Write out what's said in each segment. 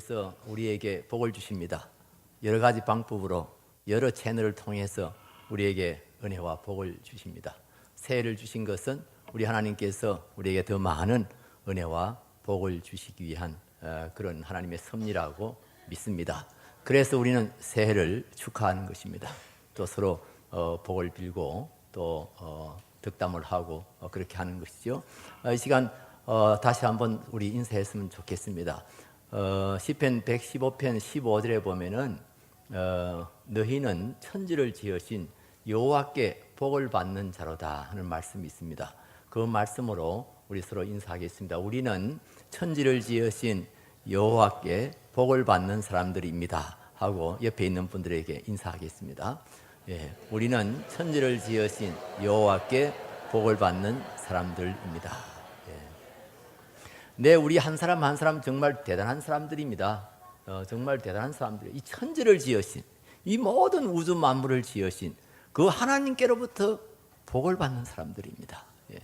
하나님께서 우리에게 복을 주십니다. 여러 가지 방법으로 여러 채널을 통해서 우리에게 은혜와 복을 주십니다. 새해를 주신 것은 우리 하나님께서 우리에게 더 많은 은혜와 복을 주시기 위한 그런 하나님의 섭리라고 믿습니다. 그래서 우리는 새해를 축하하는 것입니다. 또 서로 복을 빌고 또 덕담을 하고 그렇게 하는 것이죠. 이 시간 다시 한번 우리 인사했으면 좋겠습니다. 시편 115편 15절에 보면은 너희는 천지를 지으신 여호와께 복을 받는 자로다 하는 말씀이 있습니다. 그 말씀으로 우리 서로 인사하겠습니다. 우리는 천지를 지으신 여호와께 복을 받는 사람들입니다 하고 옆에 있는 분들에게 인사하겠습니다. 예, 우리는 천지를 지으신 여호와께 복을 받는 사람들입니다. 네, 우리 한 사람 한 사람 정말 대단한 사람들입니다. 정말 대단한 사람들. 이 천지를 지으신, 이 모든 우주 만물을 지으신 그 하나님께로부터 복을 받는 사람들입니다. 예.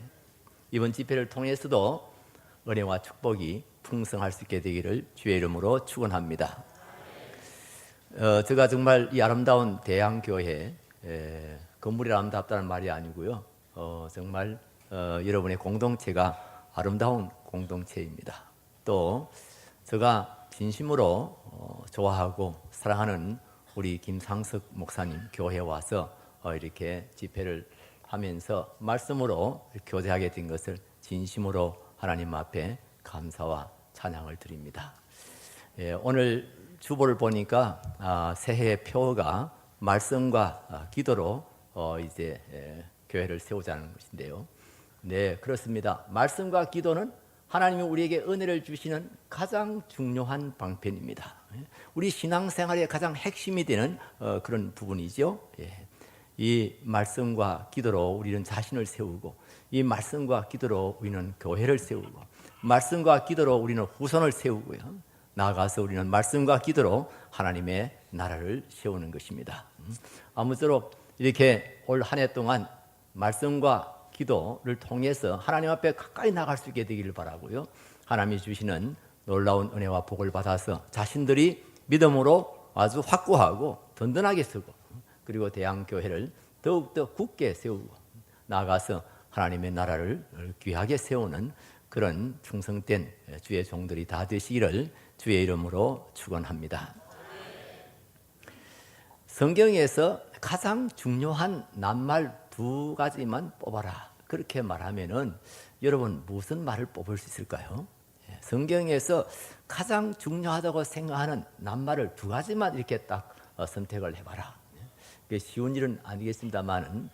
이번 집회를 통해서도 은혜와 축복이 풍성할 수 있게 되기를 주의 이름으로 축원합니다. 제가 정말 이 아름다운 대양교회, 건물이 아름답다는 말이 아니고요. 정말 여러분의 공동체가 아름다운 공동체입니다. 또 제가 진심으로 좋아하고 사랑하는 우리 김상석 목사님 교회에 와서 이렇게 집회를 하면서 말씀으로 교제하게 된 것을 진심으로 하나님 앞에 감사와 찬양을 드립니다. 오늘 주보를 보니까 새해의 표어가 말씀과 기도로 이제 교회를 세우자는 것인데요. 네, 그렇습니다. 말씀과 기도는 하나님이 우리에게 은혜를 주시는 가장 중요한 방편입니다. 우리 신앙생활의 가장 핵심이 되는 그런 부분이죠. 이 말씀과 기도로 우리는 자신을 세우고, 이 말씀과 기도로 우리는 교회를 세우고, 말씀과 기도로 우리는 후손을 세우고요. 나아가서 우리는 말씀과 기도로 하나님의 나라를 세우는 것입니다. 아무쪼록 이렇게 올 한 해 동안 말씀과 기도를 통해서 하나님 앞에 가까이 나갈 수 있게 되기를 바라고요. 하나님이 주시는 놀라운 은혜와 복을 받아서 자신들이 믿음으로 아주 확고하고 든든하게 서고, 그리고 대양교회를 더욱더 굳게 세우고 나아가서 하나님의 나라를 귀하게 세우는 그런 충성된 주의 종들이 다 되시기를 주의 이름으로 축원합니다. 성경에서 가장 중요한 낱말 2가지만 뽑아라, 그렇게 말하면은 여러분 무슨 말을 뽑을 수 있을까요? 성경에서 가장 중요하다고 생각하는 낱말을 2가지만 이렇게 딱 선택을 해봐라. 그게 쉬운 일은 아니겠습니다만은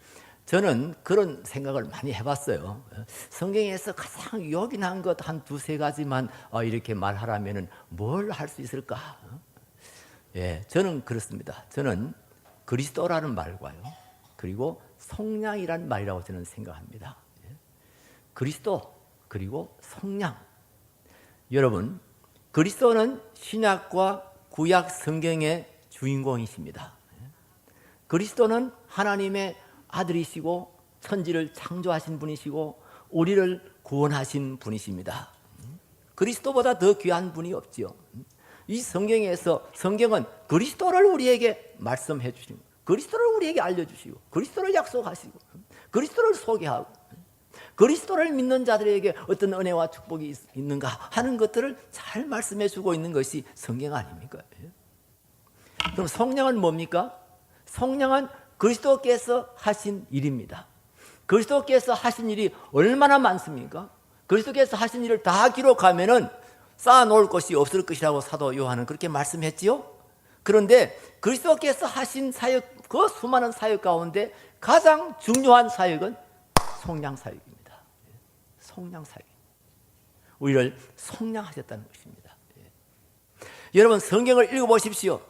저는 그런 생각을 많이 해봤어요. 성경에서 가장 요긴한 것 한 2-3가지만 이렇게 말하라면은 뭘 할 수 있을까? 저는 그렇습니다. 저는 그리스도라는 말과요, 그리고 성량이라는 말이라고 저는 생각합니다. 그리스도 그리고 성량. 여러분, 그리스도는 신약과 구약 성경의 주인공이십니다. 그리스도는 하나님의 아들이시고 천지를 창조하신 분이시고 우리를 구원하신 분이십니다. 그리스도보다 더 귀한 분이 없지요. 이 성경에서 성경은 그리스도를 우리에게 말씀해 주시고, 그리스도를 우리에게 알려주시고, 그리스도를 약속하시고, 그리스도를 소개하고, 그리스도를 믿는 자들에게 어떤 은혜와 축복이 있는가 하는 것들을 잘 말씀해 주고 있는 것이 성경 아닙니까? 그럼 성령은 뭡니까? 성령은 그리스도께서 하신 일입니다. 그리스도께서 하신 일이 얼마나 많습니까? 그리스도께서 하신 일을 다 기록하면은 쌓아놓을 것이 없을 것이라고 사도 요한은 그렇게 말씀했지요. 그런데 그리스도께서 하신 사역, 그 수많은 사역 가운데 가장 중요한 사역은 성령 사역입니다. 성령 사역. 우리를 성령하셨다는 것입니다. 여러분, 성경을 읽어보십시오.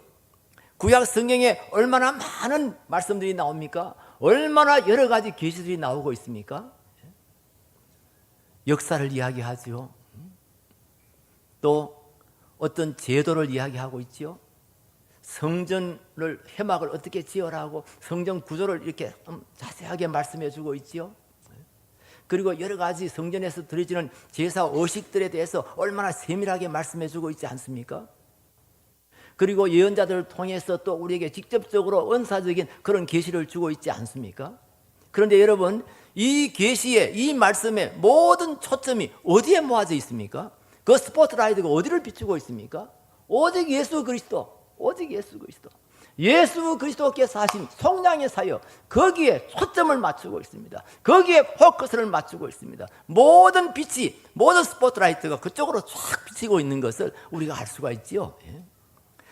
구약 성경에 얼마나 많은 말씀들이 나옵니까? 얼마나 여러 가지 계시들이 나오고 있습니까? 역사를 이야기하죠. 또 어떤 제도를 이야기하고 있죠. 성전을 회막을 어떻게 지어라고 성전 구조를 이렇게 자세하게 말씀해 주고 있죠. 그리고 여러 가지 성전에서 드려지는 제사 의식들에 대해서 얼마나 세밀하게 말씀해 주고 있지 않습니까? 그리고 예언자들을 통해서 또 우리에게 직접적으로 은사적인 그런 계시를 주고 있지 않습니까? 그런데 여러분, 이 계시에, 이 말씀에 모든 초점이 어디에 모아져 있습니까? 그 스포트라이트가 어디를 비추고 있습니까? 오직 예수 그리스도, 오직 예수 그리스도. 예수 그리스도께서 하신 속량의 사역, 거기에 초점을 맞추고 있습니다. 거기에 포커스를 맞추고 있습니다. 모든 빛이, 모든 스포트라이트가 그쪽으로 쫙 비치고 있는 것을 우리가 알 수가 있지요.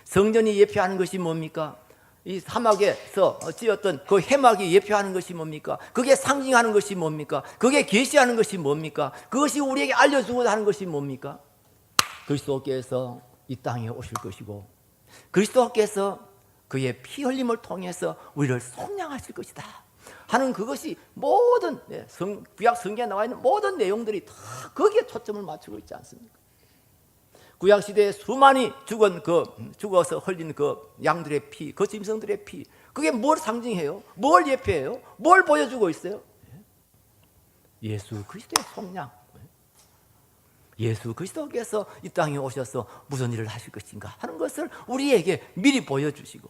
성전이 예표하는 것이 뭡니까? 이 사막에서 지었던 그 해막이 예표하는 것이 뭡니까? 그게 상징하는 것이 뭡니까? 그게 계시하는 것이 뭡니까? 그것이 우리에게 알려주고자 하는 것이 뭡니까? 그리스도께서 이 땅에 오실 것이고, 그리스도께서 그의 피 흘림을 통해서 우리를 속량하실 것이다 하는 그것이 모든 구약 성경에 나와 있는 모든 내용들이 다 거기에 초점을 맞추고 있지 않습니까? 구약 시대에 수많이 죽어서 흘린 그 양들의 피, 그 짐승들의 피, 그게 뭘 상징해요? 뭘 예표해요? 뭘 보여주고 있어요? 예수 그리스도의 속량. 예수 그리스도께서 이 땅에 오셔서 무슨 일을 하실 것인가 하는 것을 우리에게 미리 보여주시고,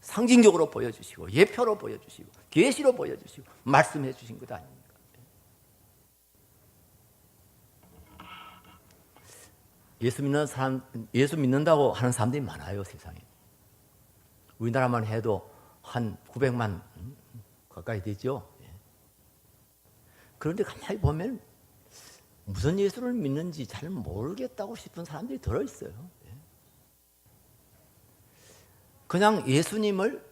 상징적으로 보여주시고, 예표로 보여주시고, 계시로 보여주시고, 말씀해 주신 것 아닙니까? 예수 믿는 사람, 예수 믿는다고 하는 사람들이 많아요, 세상에. 우리나라만 해도 한 900만 가까이 되죠. 그런데 가만히 보면 무슨 예수를 믿는지 잘 모르겠다고 싶은 사람들이 들어있어요. 그냥 예수님을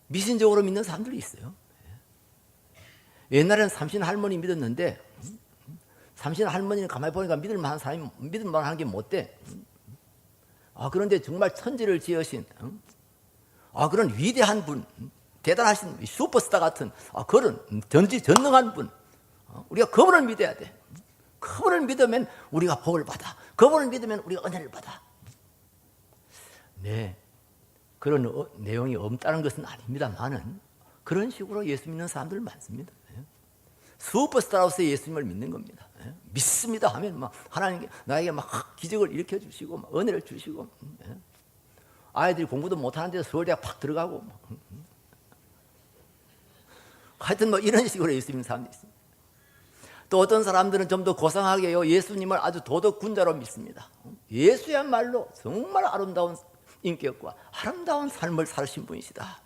미신적으로 믿는 사람들이 있어요. 옛날에는 삼신 할머니 믿었는데, 삼신 할머니는 가만히 보니까 믿을 만한 사람이 믿을 만한 게 못 돼. 그런데 정말 천지를 지으신 그런 위대한 분, 대단하신 슈퍼스타 같은 그런 전지전능한 분, 우리가 그분을 믿어야 돼. 그분을 믿으면 우리가 복을 받아. 그분을 믿으면 우리가 은혜를 받아. 네, 그런 내용이 없다는 것은 아닙니다만은 그런 식으로 예수 믿는 사람들 많습니다. 슈퍼스타로서 예수님을 믿는 겁니다. 믿습니다 하면 막 하나님께 나에게 막 기적을 일으켜 주시고 막 은혜를 주시고, 아이들이 공부도 못하는데 서울대학 팍 들어가고, 하여튼 뭐 이런 식으로 예수 믿는 사람들이 있습니다. 또 어떤 사람들은 좀 더 고상하게요, 예수님을 아주 도덕군자로 믿습니다. 예수야말로 정말 아름다운 인격과 아름다운 삶을 사신 분이시다.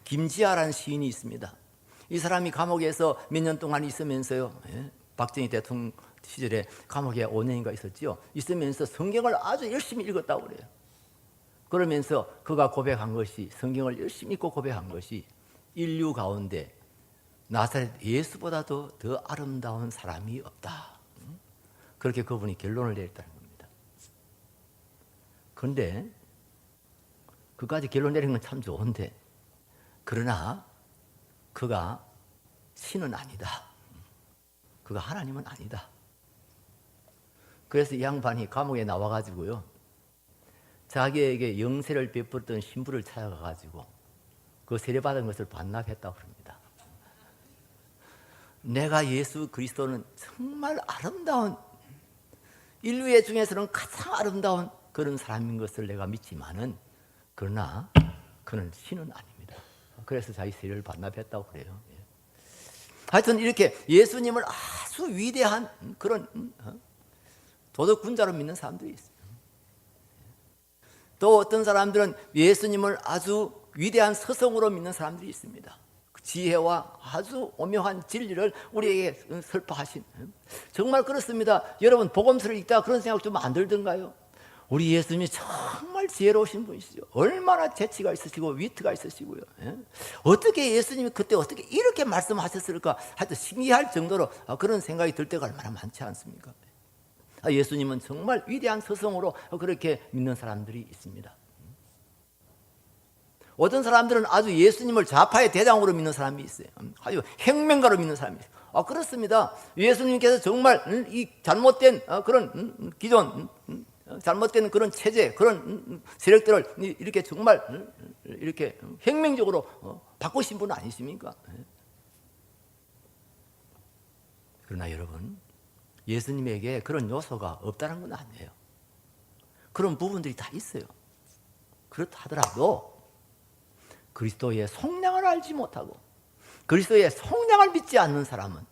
김지아라는 시인이 있습니다. 이 사람이 감옥에서 몇 년 동안 있으면서요, 박정희 대통령 시절에 감옥에 5년인가 있었죠. 있으면서 성경을 아주 열심히 읽었다고 그래요. 그러면서 그가 고백한 것이, 성경을 열심히 읽고 고백한 것이, 인류 가운데 나사렛 예수보다도 더 아름다운 사람이 없다. 그렇게 그분이 결론을 내렸다는 겁니다. 그런데 그까지 결론 내린 건 참 좋은데, 그러나 그가 신은 아니다. 그가 하나님은 아니다. 그래서 이 양반이 감옥에 나와가지고요, 자기에게 영세를 베풀었던 신부를 찾아가가지고 그 세례받은 것을 반납했다고 합니다. 내가 예수 그리스도는 정말 아름다운, 인류의 중에서는 가장 아름다운 그런 사람인 것을 내가 믿지만은, 그러나 그는 신은 아닙니다. 그래서 자기 세례를 반납했다고 그래요. 하여튼 이렇게 예수님을 아주 위대한 그런 도덕군자로 믿는 사람들이 있어요. 또 어떤 사람들은 예수님을 아주 위대한 스승으로 믿는 사람들이 있습니다. 지혜와 아주 오묘한 진리를 우리에게 설파하신, 정말 그렇습니다. 여러분, 복음서를 읽다가 그런 생각 좀 안 들던가요? 우리 예수님이 정말 지혜로우신 분이시죠. 얼마나 재치가 있으시고 위트가 있으시고요. 어떻게 예수님이 그때 어떻게 이렇게 말씀하셨을까? 하여튼 신기할 정도로 그런 생각이 들 때가 얼마나 많지 않습니까? 예수님은 정말 위대한 스승으로 그렇게 믿는 사람들이 있습니다. 어떤 사람들은 아주 예수님을 좌파의 대장으로 믿는 사람이 있어요. 아주 혁명가로 믿는 사람이 있어요. 그렇습니다. 예수님께서 정말 이 잘못된 그런 기존, 잘못된 그런 체제, 그런 세력들을 이렇게 정말 이렇게 혁명적으로 바꾸신 분은 아니십니까? 그러나 여러분, 예수님에게 그런 요소가 없다는 건 아니에요. 그런 부분들이 다 있어요. 그렇다 하더라도 그리스도의 속량을 알지 못하고 그리스도의 속량을 믿지 않는 사람은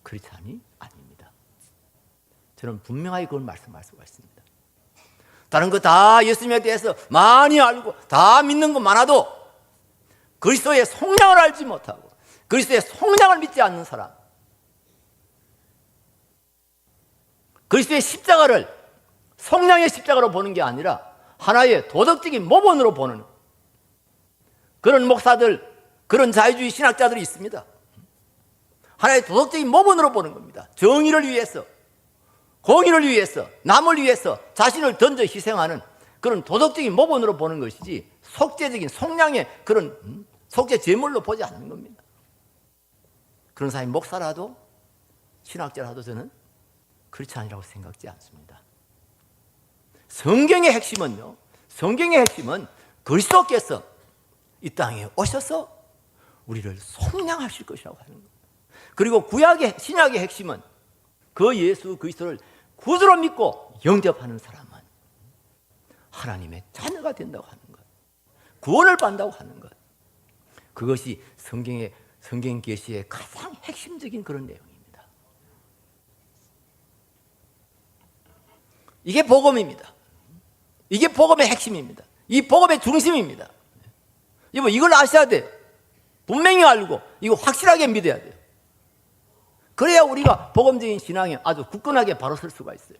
크리스찬이 아닙니다. 저는 분명하게 그걸 말씀할 수가 있습니다. 다른 거 다 예수님에 대해서 많이 알고 다 믿는 것 많아도 그리스도의 속량을 알지 못하고 그리스도의 속량을 믿지 않는 사람, 그리스도의 십자가를 속량의 십자가로 보는 게 아니라 하나의 도덕적인 모본으로 보는 그런 목사들, 그런 자유주의 신학자들이 있습니다. 하나의 도덕적인 모본으로 보는 겁니다. 정의를 위해서, 공의를 위해서, 남을 위해서 자신을 던져 희생하는 그런 도덕적인 모본으로 보는 것이지 속죄적인 속량의 그런 속죄 제물로 보지 않는 겁니다. 그런 사람이 목사라도 신학자라도 저는 그렇지 아니라고 생각지 않습니다. 성경의 핵심은요, 성경의 핵심은 그리스도께서 이 땅에 오셔서 우리를 속량하실 것이라고 하는 겁니다. 그리고 구약의 신약의 핵심은 그 예수 그리스도를 구주로 믿고 영접하는 사람은 하나님의 자녀가 된다고 하는 것, 구원을 받는다고 하는 것, 그것이 성경 계시의 가장 핵심적인 그런 내용입니다. 이게 복음입니다. 이게 복음의 핵심입니다. 이 복음의 중심입니다. 이걸 아셔야 돼요. 분명히 알고 이거 확실하게 믿어야 돼요. 그래야 우리가 복음적인 신앙에 아주 굳건하게 바로 설 수가 있어요.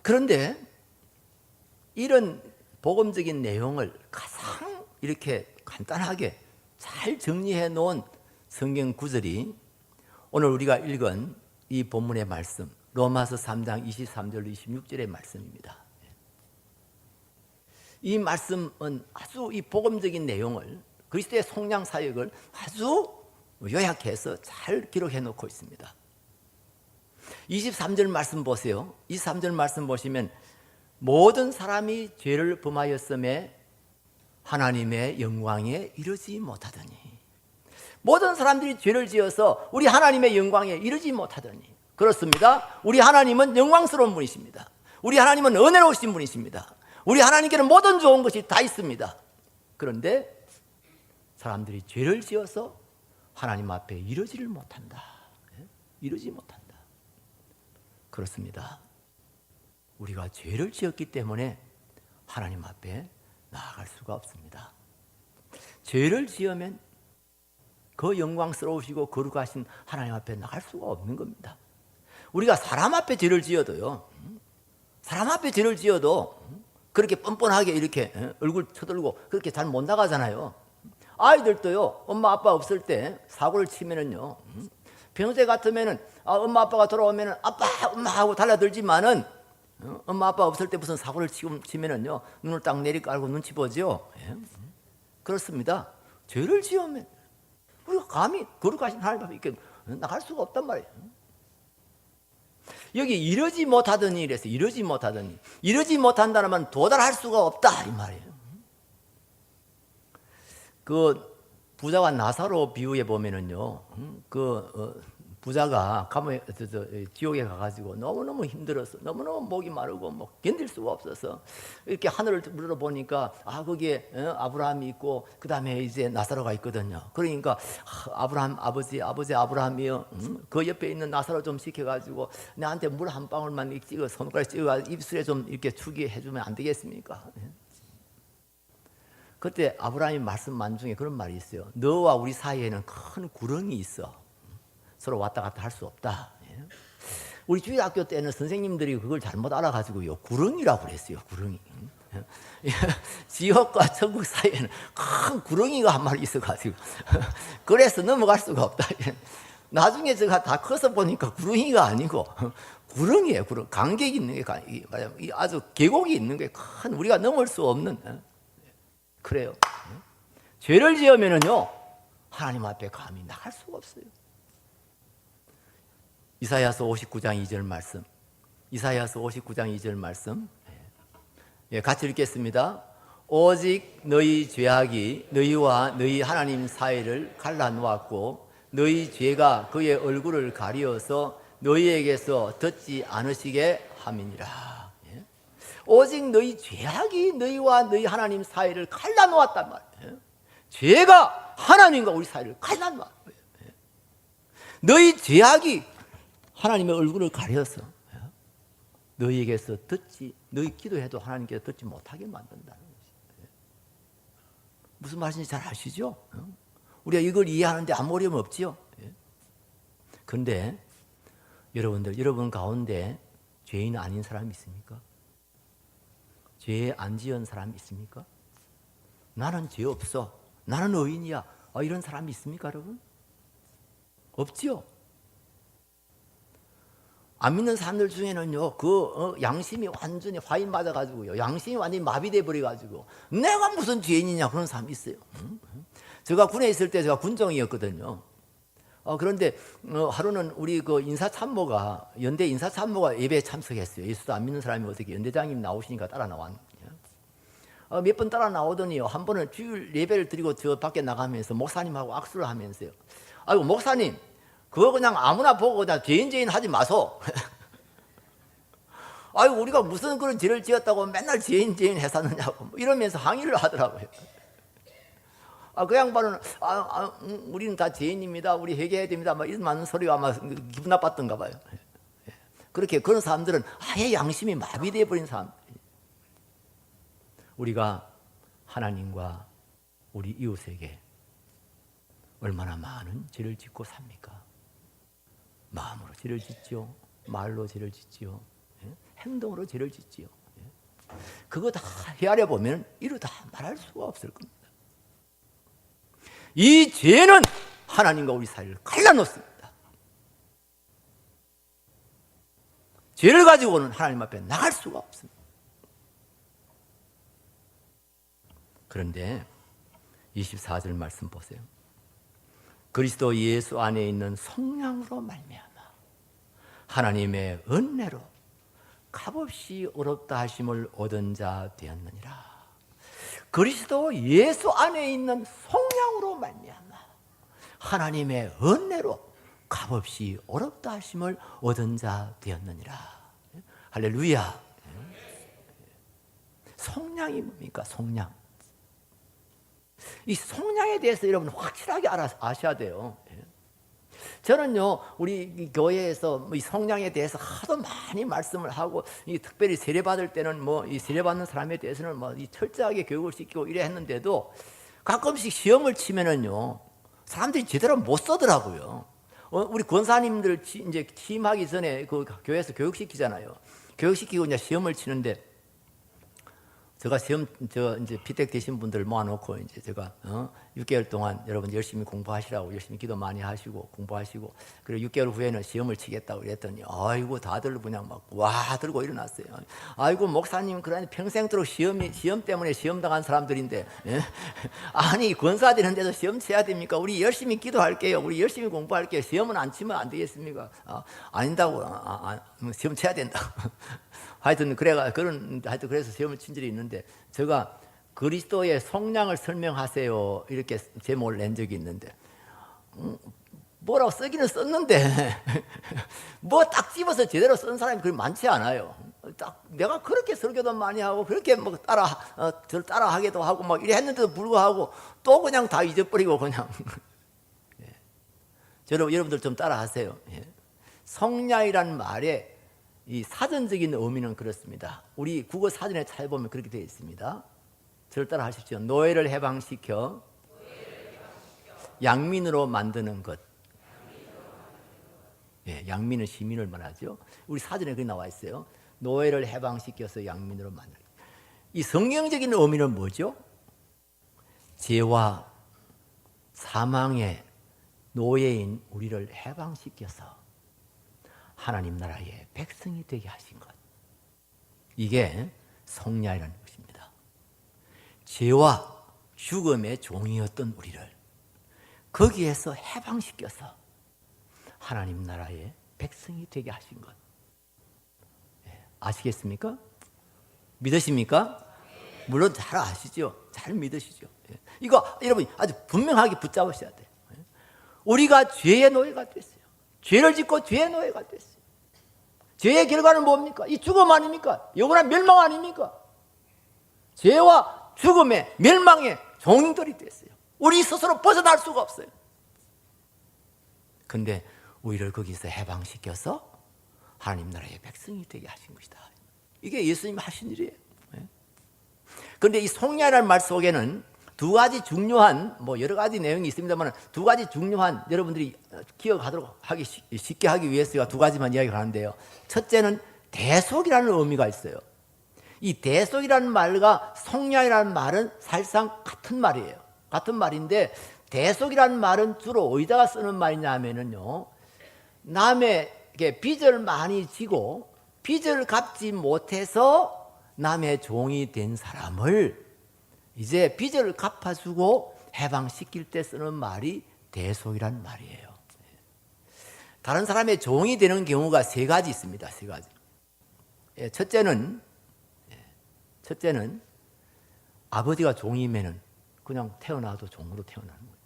그런데 이런 복음적인 내용을 가장 이렇게 간단하게 잘 정리해 놓은 성경 구절이 오늘 우리가 읽은 이 본문의 말씀, 로마서 3장 23절로 26절의 말씀입니다. 이 말씀은 아주 이 복음적인 내용을, 그리스도의 속량 사역을 아주 요약해서 잘 기록해 놓고 있습니다. 23절 말씀 보세요. 23절 말씀 보시면 모든 사람이 죄를 범하였음에 하나님의 영광에 이르지 못하더니, 모든 사람들이 죄를 지어서 우리 하나님의 영광에 이르지 못하더니, 그렇습니다. 우리 하나님은 영광스러운 분이십니다. 우리 하나님은 은혜로우신 분이십니다. 우리 하나님께는 모든 좋은 것이 다 있습니다. 그런데 사람들이 죄를 지어서 하나님 앞에 이르지를 못한다. 이르지 못한다. 그렇습니다. 우리가 죄를 지었기 때문에 하나님 앞에 나아갈 수가 없습니다. 죄를 지으면 그 영광스러우시고 거룩하신 하나님 앞에 나갈 수가 없는 겁니다. 우리가 사람 앞에 죄를 지어도요, 사람 앞에 죄를 지어도 그렇게 뻔뻔하게 이렇게 얼굴 쳐들고 그렇게 잘 못 나가잖아요. 아이들도요, 엄마 아빠 없을 때 사고를 치면은요, 평소에 같으면은 엄마 아빠가 돌아오면은 아빠 엄마 하고 달라들지만은 엄마 아빠 없을 때 무슨 사고를 치면은요, 눈을 딱 내리깔고 눈치 보죠. 그렇습니다. 죄를 지으면 우리가 감히 거룩하신 하나님 앞에 이렇게 나갈 수가 없단 말이에요. 여기 이러지 못하더니 이래서 이러지 못하더니, 이러지 못한다는 말은 도달할 수가 없다 이 말이에요. 그 부자와 나사로 비유에 보면은요, 부자가 지옥에 가가지고 너무너무 힘들어서 너무너무 목이 마르고 뭐 견딜 수가 없어서 이렇게 하늘을 물어보니까 거기에 아브라함이 있고 그 다음에 이제 나사로가 있거든요. 그러니까 아브라함 아버지 아브라함이요, 그 옆에 있는 나사로 좀 시켜가지고 나한테 물 한 방울만 찍어 손가락 찍어 입술에 좀 이렇게 추게 해주면 안 되겠습니까? 그때 아브라함이 말씀만 중에 그런 말이 있어요. 너와 우리 사이에는 큰 구렁이 있어. 서로 왔다 갔다 할 수 없다. 우리 주일학교 때는 선생님들이 그걸 잘못 알아가지고요, 구렁이라고 그랬어요. 구렁이. 지옥과 천국 사이에는 큰 구렁이가 한 마리 있어가지고 그래서 넘어갈 수가 없다. 나중에 제가 다 커서 보니까 구렁이가 아니고 구렁이에요. 간격이 있는 게, 아주 계곡이 있는 게 큰, 우리가 넘을 수 없는. 그래요. 죄를 지으면은요, 하나님 앞에 감히 나갈 수가 없어요. 이사야서 59장 2절 말씀. 이사야서 59장 2절 말씀. 같이 읽겠습니다. 오직 너희 죄악이 너희와 너희 하나님 사이를 갈라놓았고 너희 죄가 그의 얼굴을 가리어서 너희에게서 듣지 않으시게 함이니라. 예? 오직 너희 죄악이 너희와 너희 하나님 사이를 갈라놓았단 말이에요. 죄가 하나님과 우리 사이를 갈라놓았어요. 예? 너희 죄악이 하나님의 얼굴을 가려서 너희에게서 너희 기도해도 하나님께서 듣지 못하게 만든다는 것이에요. 무슨 말인지 잘 아시죠? 우리가 이걸 이해하는데 아무 어려움 없지요. 그런데 여러분들, 여러분 가운데 죄인 아닌 사람이 있습니까? 죄 안 지은 사람이 있습니까? 나는 죄 없어, 나는 의인이야, 이런 사람이 있습니까, 여러분? 없지요. 안 믿는 사람들 중에는요, 양심이 완전히 화인 맞아가지고요, 양심이 완전히 마비돼 버려가지고 내가 무슨 죄인이냐 그런 사람이 있어요. 제가 군에 있을 때 제가 군정이었거든요. 그런데 하루는 우리 그 인사참모가, 연대 인사참모가 예배에 참석했어요. 예수도 안 믿는 사람이 어떻게 연대장님 나오시니까 따라 나왔는데, 몇 번 따라 나오더니요, 한 번은 주일 예배를 드리고 저 밖에 나가면서 목사님하고 악수를 하면서요, 아이고 목사님, 그거 그냥 아무나 보고 그냥 죄인 하지 마소. 아이고 우리가 무슨 그런 죄를 지었다고 맨날 죄인 해사느냐고 이러면서 항의를 하더라고요. 그 양반은 우리는 다 죄인입니다, 우리 회개해야 됩니다, 막 이런 많은 소리가 아마 기분 나빴던가 봐요. 그렇게 그런 사람들은 아예 양심이 마비되어 버린 사람. 우리가 하나님과 우리 이웃에게 얼마나 많은 죄를 짓고 삽니까? 마음으로 죄를 짓지요, 말로 죄를 짓지요, 행동으로 죄를 짓지요. 그거 다 헤아려 보면 이루 다 말할 수가 없을 겁니다. 이 죄는 하나님과 우리 사이를 갈라놓습니다. 죄를 가지고는 하나님 앞에 나갈 수가 없습니다. 그런데 24절 말씀 보세요. 그리스도 예수 안에 있는 성령으로 말미암아 하나님의 은혜로 값없이 어렵다 하심을 얻은 자 되었느니라. 그리스도 예수 안에 있는 성령으로 말미암아 하나님의 은혜로 값없이 어렵다 하심을 얻은 자 되었느니라. 할렐루야. 성량이 뭡니까? 성량. 이 성량에 대해서 여러분 확실하게 아셔야 돼요. 저는요, 우리 교회에서 이 성량에 대해서 하도 많이 말씀을 하고, 특별히 세례 받을 때는 이 세례 받는 사람에 대해서는 이 철저하게 교육을 시키고 이래 했는데도 가끔씩 시험을 치면은요, 사람들이 제대로 못 써더라고요. 우리 권사님들 이제 취임하기 전에 그 교회에서 교육시키잖아요. 교육시키고 이제 시험을 치는데, 제가 이제 비택 되신 분들 모아놓고 이제 제가 6개월 동안 여러분 열심히 공부하시라고, 열심히 기도 많이 하시고 공부하시고, 그리고 6개월 후에는 시험을 치겠다고 그랬더니 아이고 다들 그냥 막 와 들고 일어났어요. 아이고 목사님, 그러니 평생도록 시험 때문에 시험 당한 사람들인데, 예? 아니 권사 되는데도 시험 쳐야 됩니까? 우리 열심히 기도할게요, 우리 열심히 공부할게요, 시험은 안 치면 안 되겠습니까? 아닌다고, 시험 쳐야 된다고. 하여튼 그래서 시험을 친 적이 있는데, 제가 그리스도의 성량을 설명하세요 이렇게 제목을 낸 적이 있는데, 뭐라고 쓰기는 썼는데 뭐 딱 집어서 제대로 쓴 사람이 그리 많지 않아요. 딱 내가 그렇게 설교도 많이 하고 그렇게 저를 따라하기도 하고 막 이래 했는데도 불구하고 또 그냥 다 잊어버리고 그냥. 예. 여러분들 좀 따라하세요. 예. 성량이라는 말에 이 사전적인 의미는 그렇습니다. 우리 국어 사전에 찾아보면 그렇게 되어 있습니다. 저를 따라 하십시오. 노예를 해방시켜 양민으로 만드는 것. 예, 양민은 시민을 말하죠. 우리 사전에 그게 나와 있어요. 노예를 해방시켜서 양민으로 만드는 것. 이 성경적인 의미는 뭐죠? 죄와 사망의 노예인 우리를 해방시켜서 하나님 나라의 백성이 되게 하신 것. 이게 성량이라는 것입니다. 죄와 죽음의 종이었던 우리를 거기에서 해방시켜서 하나님 나라의 백성이 되게 하신 것. 아시겠습니까? 믿으십니까? 물론 잘 아시죠? 잘 믿으시죠? 이거 여러분 아주 분명하게 붙잡으셔야 돼요. 우리가 죄의 노예가 됐어요. 죄를 짓고 죄의 노예가 됐어요. 죄의 결과는 뭡니까? 이 죽음 아닙니까? 영원한 멸망 아닙니까? 죄와 죽음의 멸망의 종들이 됐어요. 우리 스스로 벗어날 수가 없어요. 근데 우리를 거기서 해방시켜서 하나님 나라의 백성이 되게 하신 것이다. 이게 예수님이 하신 일이에요. 그런데 이 속량이라는 말 속에는 두 가지 중요한 여러 가지 내용이 있습니다만 두 가지 중요한 여러분들이 기억하도록 하기 쉽게 하기 위해서 두 가지만 이야기를 하는데요. 첫째는 대속이라는 의미가 있어요. 이 대속이라는 말과 속량이라는 말은 사실상 같은 말이에요. 같은 말인데 대속이라는 말은 주로 어디다가 쓰는 말이냐 하면은요, 남에게 빚을 많이 지고 빚을 갚지 못해서 남의 종이 된 사람을 이제 빚을 갚아주고 해방시킬 때 쓰는 말이 대속이라는 말이에요. 다른 사람의 종이 되는 경우가 세 가지 있습니다. 세 가지. 첫째는 아버지가 종이면은 그냥 태어나도 종으로 태어나는 거죠.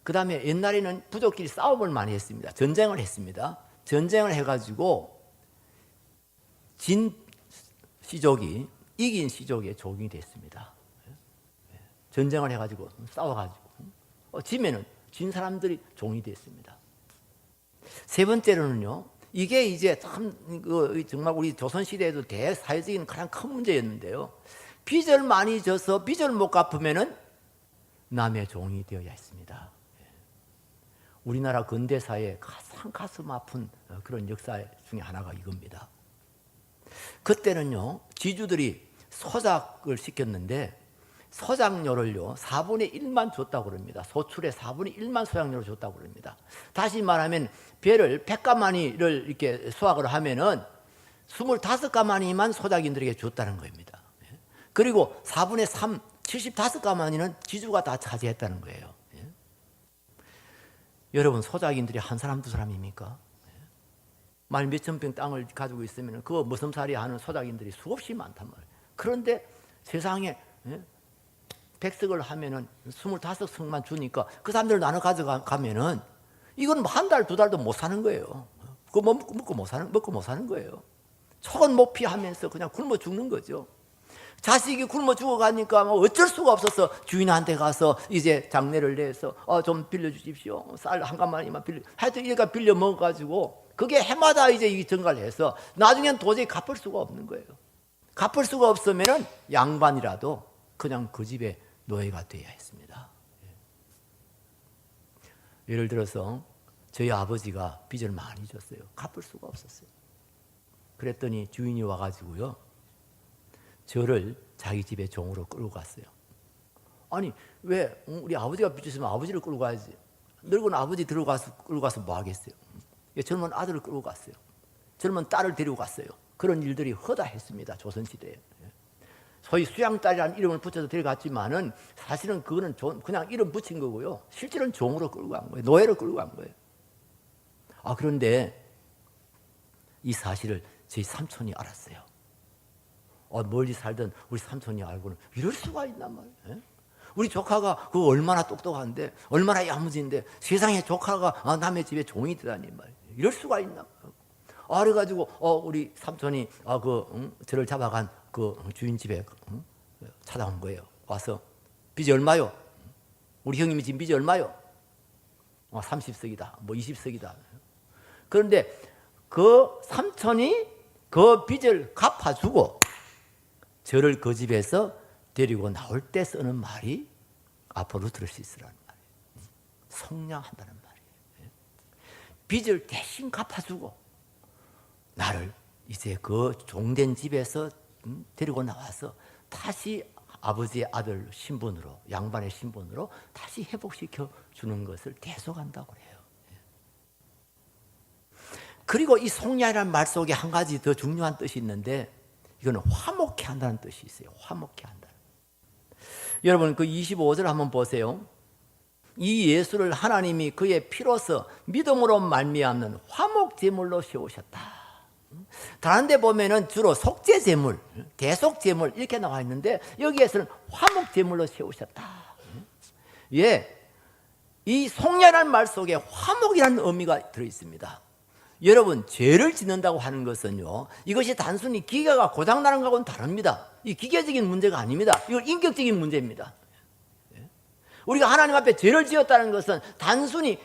그 다음에 옛날에는 부족끼리 싸움을 많이 했습니다. 전쟁을 했습니다. 전쟁을 해가지고 진 시족이 이긴 시족의 종이 됐습니다. 전쟁을 해가지고 싸워가지고 지면은 진 사람들이 종이 됐습니다. 세 번째로는요, 이게 이제 참 정말 우리 조선 시대에도 대사회적인 가장 큰 문제였는데요. 빚을 많이 져서 빚을 못 갚으면은 남의 종이 되어야 했습니다. 우리나라 근대사의 가장 가슴 아픈 그런 역사 중에 하나가 이겁니다. 그때는요, 지주들이 소작을 시켰는데 소작료를요 4분의 1만 줬다고 그럽니다. 소출의 4분의 1만 소작료를 줬다고 그럽니다. 다시 말하면 배를 100가마니를 이렇게 수확을 하면은 25가마니만 소작인들에게 줬다는 겁니다. 그리고 4분의 3, 75가마니는 지주가 다 차지했다는 거예요. 여러분, 소작인들이 한 사람 두 사람입니까? 만 몇천 평 땅을 가지고 있으면 그거 머슴살이 하는 소작인들이 수없이 많단 말이에요. 그런데 세상에 백석을 하면은 25석만 주니까 그 사람들 나눠 가져가면은 이건 한 달, 두 달도 못 사는 거예요. 그거 먹고 못 사는 거예요. 촉은 못 피하면서 그냥 굶어 죽는 거죠. 자식이 굶어 죽어가니까 어쩔 수가 없어서 주인한테 가서 이제 장례를 내서 좀 빌려주십시오. 쌀 한 가마니만 하여튼 이렇게 빌려 먹어가지고 그게 해마다 이제 이 증가를 해서 나중엔 도저히 갚을 수가 없는 거예요. 갚을 수가 없으면은 양반이라도 그냥 그 집에 노예가 되어야 했습니다. 예를 들어서 저희 아버지가 빚을 많이 졌어요. 갚을 수가 없었어요. 그랬더니 주인이 와가지고요, 저를 자기 집에 종으로 끌고 갔어요. 아니, 왜 우리 아버지가 빚졌으면 아버지를 끌고 가야지. 늙은 아버지 끌고 가서 뭐 하겠어요. 젊은 아들을 끌고 갔어요. 젊은 딸을 데리고 갔어요. 그런 일들이 허다했습니다. 조선시대에. 소위 수양딸이라는 이름을 붙여서 데려갔지만은 사실은 그거는 그냥 이름 붙인 거고요. 실제로는 종으로 끌고 간 거예요. 노예로 끌고 간 거예요. 그런데 이 사실을 저희 삼촌이 알았어요. 멀리 살던 우리 삼촌이 알고는 이럴 수가 있단 말이에요. 우리 조카가 그거 얼마나 똑똑한데, 얼마나 야무진데 세상에 조카가 남의 집에 종이 되다니 말이에요. 이럴 수가 있나? 그래가지고 우리 삼촌이 저를 잡아간 그 주인 집에 찾아온 거예요. 와서 빚이 얼마요? 우리 형님이 지금 빚이 얼마요? 30석이다. 20석이다. 그런데 그 삼촌이 그 빚을 갚아주고 저를 그 집에서 데리고 나올 때 쓰는 말이 앞으로 들을 수 있으라는 말이에요. 속량한다는 말이에요. 빚을 대신 갚아주고 나를 이제 그 종된 집에서 데리고 나와서 다시 아버지의 아들 신분으로, 양반의 신분으로 다시 회복시켜 주는 것을 대속한다고 해요. 그리고 이 속량이라는 말 속에 한 가지 더 중요한 뜻이 있는데, 이거는 화목케 한다는 뜻이 있어요. 화목케 한다. 여러분, 그 25절 한번 보세요. 이 예수를 하나님이 그의 피로서 믿음으로 말미암는 화목 제물로 세우셨다. 다른 데 보면은 주로 속죄 제물, 대속 제물 이렇게 나와 있는데 여기에서는 화목 제물로 세우셨다. 이 속량이라는 말 속에 화목이라는 의미가 들어있습니다. 여러분, 죄를 짓는다고 하는 것은요, 이것이 단순히 기계가 고장나는 것하고는 다릅니다. 이 기계적인 문제가 아닙니다. 이건 인격적인 문제입니다. 우리가 하나님 앞에 죄를 지었다는 것은 단순히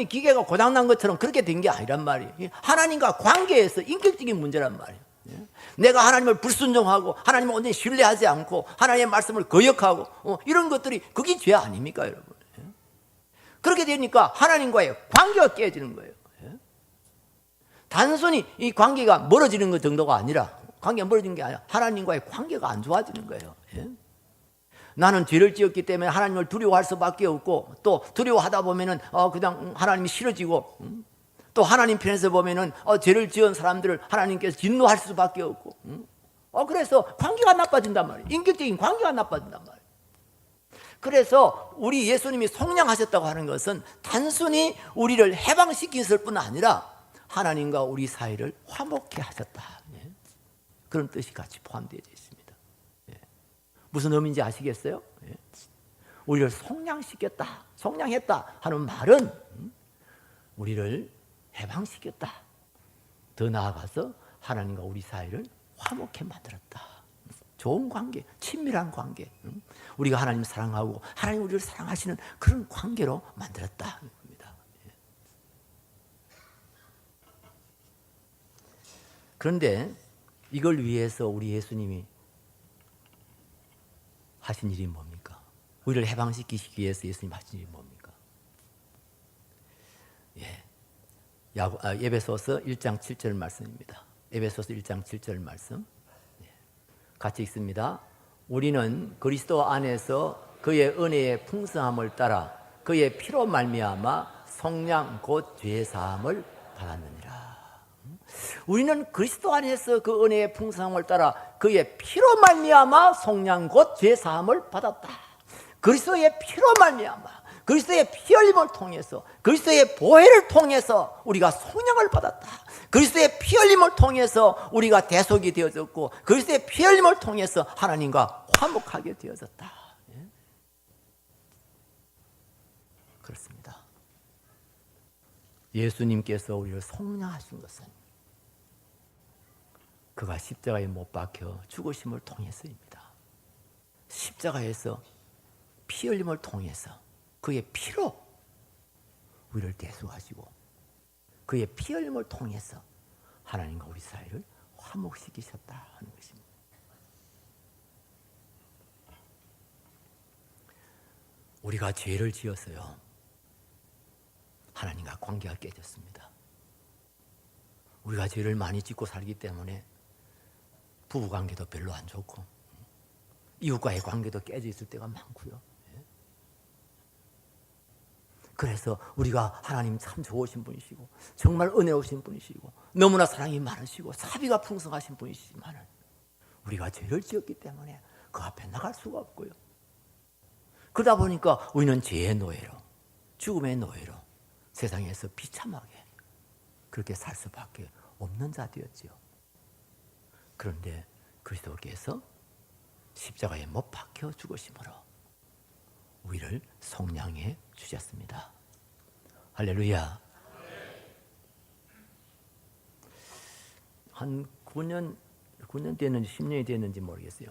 기계가 고장난 것처럼 그렇게 된 게 아니란 말이에요. 하나님과 관계에서 인격적인 문제란 말이에요. 내가 하나님을 불순종하고 하나님을 온전히 신뢰하지 않고 하나님의 말씀을 거역하고 이런 것들이 그게 죄 아닙니까, 여러분? 그렇게 되니까 하나님과의 관계가 깨지는 거예요. 단순히 이 관계가 멀어지는 것 정도가 아니라, 관계가 멀어지는 게 아니라 하나님과의 관계가 안 좋아지는 거예요. 나는 죄를 지었기 때문에 하나님을 두려워할 수밖에 없고, 또 두려워하다 보면은 그냥 하나님이 싫어지고, 또 하나님 편에서 보면은 죄를 지은 사람들을 하나님께서 진노할 수밖에 없고, 그래서 관계가 나빠진단 말이에요. 인격적인 관계가 나빠진단 말이에요. 그래서 우리 예수님이 속량하셨다고 하는 것은 단순히 우리를 해방시켰을 뿐 아니라 하나님과 우리 사이를 화목케 하셨다. 그런 뜻이 같이 포함되어 있습니다. 무슨 의미인지 아시겠어요? 우리를 속량시켰다, 속량했다 하는 말은 우리를 해방시켰다. 더 나아가서 하나님과 우리 사이를 화목케 만들었다. 좋은 관계, 친밀한 관계, 우리가 하나님을 사랑하고 하나님 우리를 사랑하시는 그런 관계로 만들었다는 겁니다. 그런데 이걸 위해서 우리 예수님이 하신 일이 뭡니까? 우리를 해방시키기 위해서 예수님 하신 일이 뭡니까? 에베소서 1장 7절 말씀입니다. 에베소서 1장 7절 말씀 같이 읽습니다. 우리는 그리스도 안에서 그의 은혜의 풍성함을 따라 그의 피로 말미암아 속량 곧 죄 사함을 받았느니라. 우리는 그리스도 안에서 그 은혜의 풍성함을 따라 그의 피로 말미암아 속량 곧 죄 사함을 받았다. 그리스도의 피로 말미암아, 그리스도의 피 흘림을 통해서, 그리스도의 보혈을 통해서 우리가 속량을 받았다. 그리스도의 피 흘림을 통해서 우리가 대속이 되어졌고, 그리스도의 피 흘림을 통해서 하나님과 화목하게 되어졌다. 그렇습니다. 예수님께서 우리를 속량하신 것은 그가 십자가에 못 박혀 죽으심을 통해서입니다. 십자가에서 피 흘림을 통해서 그의 피로 우리를 대속하시고, 그의 피 흘림을 통해서 하나님과 우리 사이를 화목시키셨다 하는 것입니다. 우리가 죄를 지었어요. 하나님과 관계가 깨졌습니다. 우리가 죄를 많이 짓고 살기 때문에 부부관계도 별로 안 좋고 이웃과의 관계도 깨져 있을 때가 많고요. 그래서 우리가 하나님 참 좋으신 분이시고 정말 은혜로우신 분이시고 너무나 사랑이 많으시고 사비가 풍성하신 분이시지만 우리가 죄를 지었기 때문에 그 앞에 나갈 수가 없고요. 그러다 보니까 우리는 죄의 노예로, 죽음의 노예로 세상에서 비참하게 그렇게 살 수밖에 없는 자들이었지요. 그런데 그리스도께서 십자가에 못 박혀 죽으심으로 우리를 속량해 주셨습니다. 할렐루야. 한 9년 됐는지 10년이 됐는지 모르겠어요.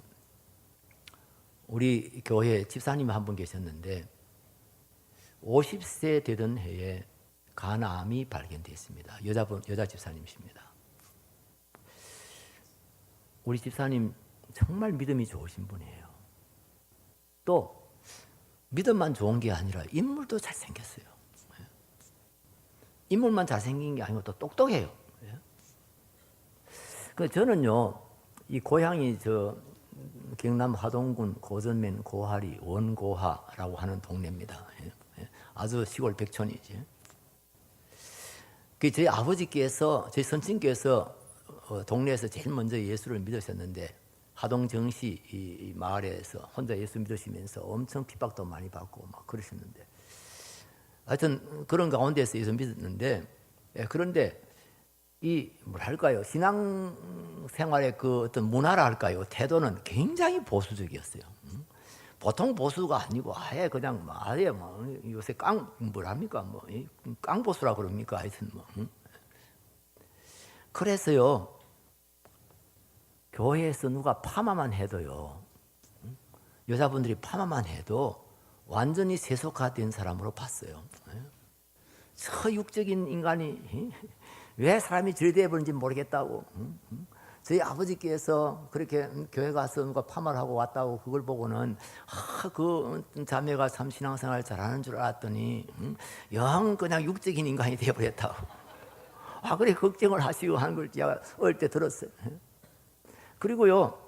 우리 교회 집사님 한 분 계셨는데 50세 되던 해에 간암이 발견됐습니다. 여자 집사님이십니다. 우리 집사님 정말 믿음이 좋으신 분이에요. 또 믿음만 좋은 게 아니라 인물도 잘생겼어요. 인물만 잘생긴 게 아니고 또 똑똑해요. 저는요, 이 고향이 경남 하동군 고전면 고하리 원고하라고 하는 동네입니다. 아주 시골 백촌이지. 저희 아버지께서, 저희 선친께서 동네에서 제일 먼저 예수를 믿으셨는데 하동정시 이 마을에서 혼자 예수 믿으시면서 엄청 핍박도 많이 받고 막 그러셨는데, 하여튼 그런 가운데서 예수 믿었는데, 그런데 이 뭐랄까요, 신앙생활의 그 어떤 문화라 할까요, 태도는 굉장히 보수적이었어요. 보통 보수가 아니고 아예 그냥 아예 뭐 요새 뭐랍니까 뭐 깡보수라 그럽니까 하여튼 뭐. 그래서요 교회에서 누가 파마만 해도요 여자분들이 파마만 해도 완전히 세속화된 사람으로 봤어요. 저 육적인 인간이 왜 사람이 저리 되어버린지 모르겠다고. 저희 아버지께서 그렇게 교회 가서 누가 파마를 하고 왔다고 그걸 보고는 그 자매가 참 신앙생활 잘하는 줄 알았더니 영 그냥 육적인 인간이 되어버렸다고. 그래 걱정을 하시고 하는 걸 제가 어릴 때 들었어요. 그리고요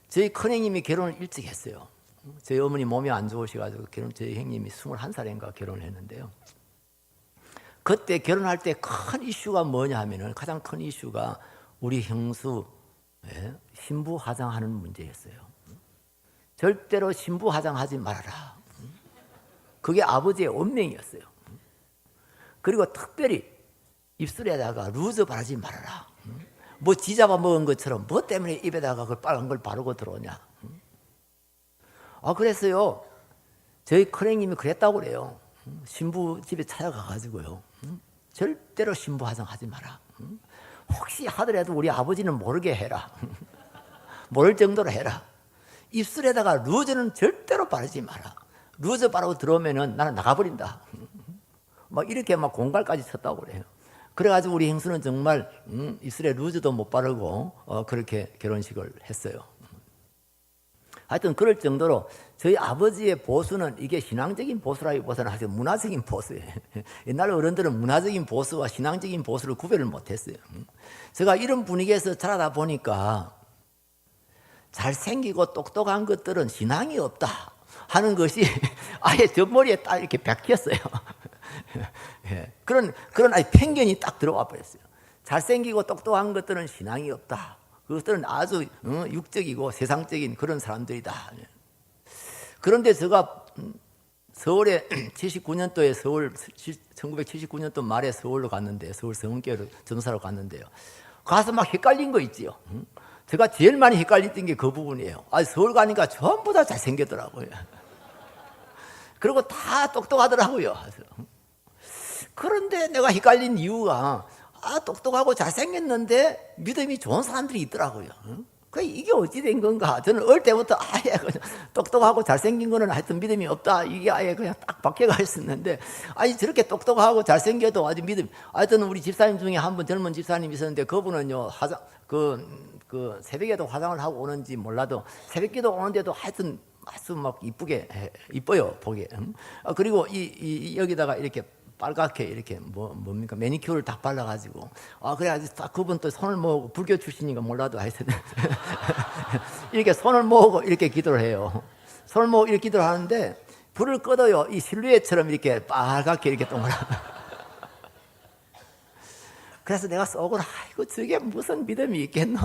저희 큰형님이 결혼을 일찍 했어요. 저희 어머니 몸이 안 좋으셔가지고 저희 형님이 21살인가 결혼을 했는데요. 그때 결혼할 때 큰 이슈가 뭐냐 하면은 가장 큰 이슈가 우리 형수 신부 화장하는 문제였어요. 절대로 신부 화장하지 말아라. 그게 아버지의 엄명이었어요. 그리고 특별히 입술에다가 루즈 바르지 말아라. 뭐 지잡아 먹은 것처럼 뭐 때문에 입에다가 그 빨간 걸 바르고 들어오냐. 그래서요 저희 큰형님이 그랬다고 그래요. 신부 집에 찾아가가지고요 절대로 신부 화장하지 마라. 혹시 하더라도 우리 아버지는 모르게 해라. 모를 정도로 해라. 입술에다가 루즈는 절대로 바르지 마라. 루즈 바르고 들어오면은 나는 나가버린다. 막 이렇게 막 공갈까지 쳤다고 그래요. 그래가지고 우리 형수는 정말 입술에 루즈도 못 바르고 그렇게 결혼식을 했어요. 하여튼 그럴 정도로 저희 아버지의 보수는 이게 신앙적인 보수라기보다는 아주 문화적인 보수예요. 옛날 어른들은 문화적인 보수와 신앙적인 보수를 구별을 못했어요. 제가 이런 분위기에서 자라다 보니까 잘생기고 똑똑한 것들은 신앙이 없다 하는 것이 아예 저 머리에 딱 이렇게 박혔어요. 그런 아예 편견이 딱 들어와 버렸어요. 잘생기고 똑똑한 것들은 신앙이 없다. 그것들은 아주 육적이고 세상적인 그런 사람들이다. 그런데 제가 서울에 79년도에 1979년도 말에 서울로 갔는데 서울 성흥교회로 전도사로 갔는데요. 가서 막 헷갈린 거 있지요. 제가 제일 많이 헷갈렸던 게 그 부분이에요. 서울 가니까 전부 다 잘생겼더라고요. 그리고 다 똑똑하더라고요. 그런데 내가 헷갈린 이유가 똑똑하고 잘생겼는데 믿음이 좋은 사람들이 있더라고요. 이게 어찌 된 건가? 저는 어릴 때부터 아예 그냥 똑똑하고 잘생긴 거는 하여튼 믿음이 없다. 이게 아예 그냥 딱 박혀가 있었는데, 저렇게 똑똑하고 잘생겨도 아주 믿음. 하여튼 우리 집사님 중에 한 분 젊은 집사님이 있었는데 그분은요, 새벽에도 화장을 하고 오는지 몰라도 새벽기도 오는데도 하여튼 아주 막 이뻐요, 보기에. 그리고 여기다가 이렇게 빨갛게 이렇게 뭡니까 매니큐어를 딱 발라가지고 그래가지고 딱 그분 또 손을 모으고 불교 출신인가 몰라도 하여튼 이렇게 손을 모으고 이렇게 기도를 해요. 손을 모으고 이렇게 기도를 하는데 불을 꺼도요 이 실루엣처럼 이렇게 빨갛게 이렇게 동그라. 그래서 내가 속으로 저게 무슨 믿음이 있겠노.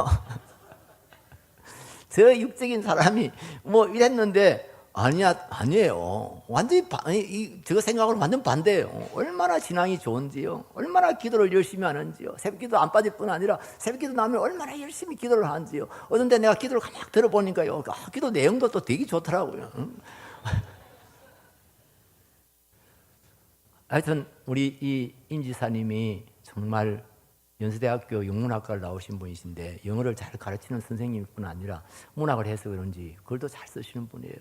저 육적인 사람이 뭐 이랬는데 아니에요. 완전히 저거 생각으로 완전 반대예요. 얼마나 신앙이 좋은지요. 얼마나 기도를 열심히 하는지요. 새벽기도 안 빠질 뿐 아니라 새벽기도 나면 얼마나 열심히 기도를 하는지요. 어떤 때 내가 기도를 가만히 들어보니까요. 기도 내용도 또 되게 좋더라고요. 하여튼 우리 이 임지사님이 정말 연세대학교 영문학과를 나오신 분이신데 영어를 잘 가르치는 선생님일 뿐 아니라 문학을 해서 그런지 글도 잘 쓰시는 분이에요.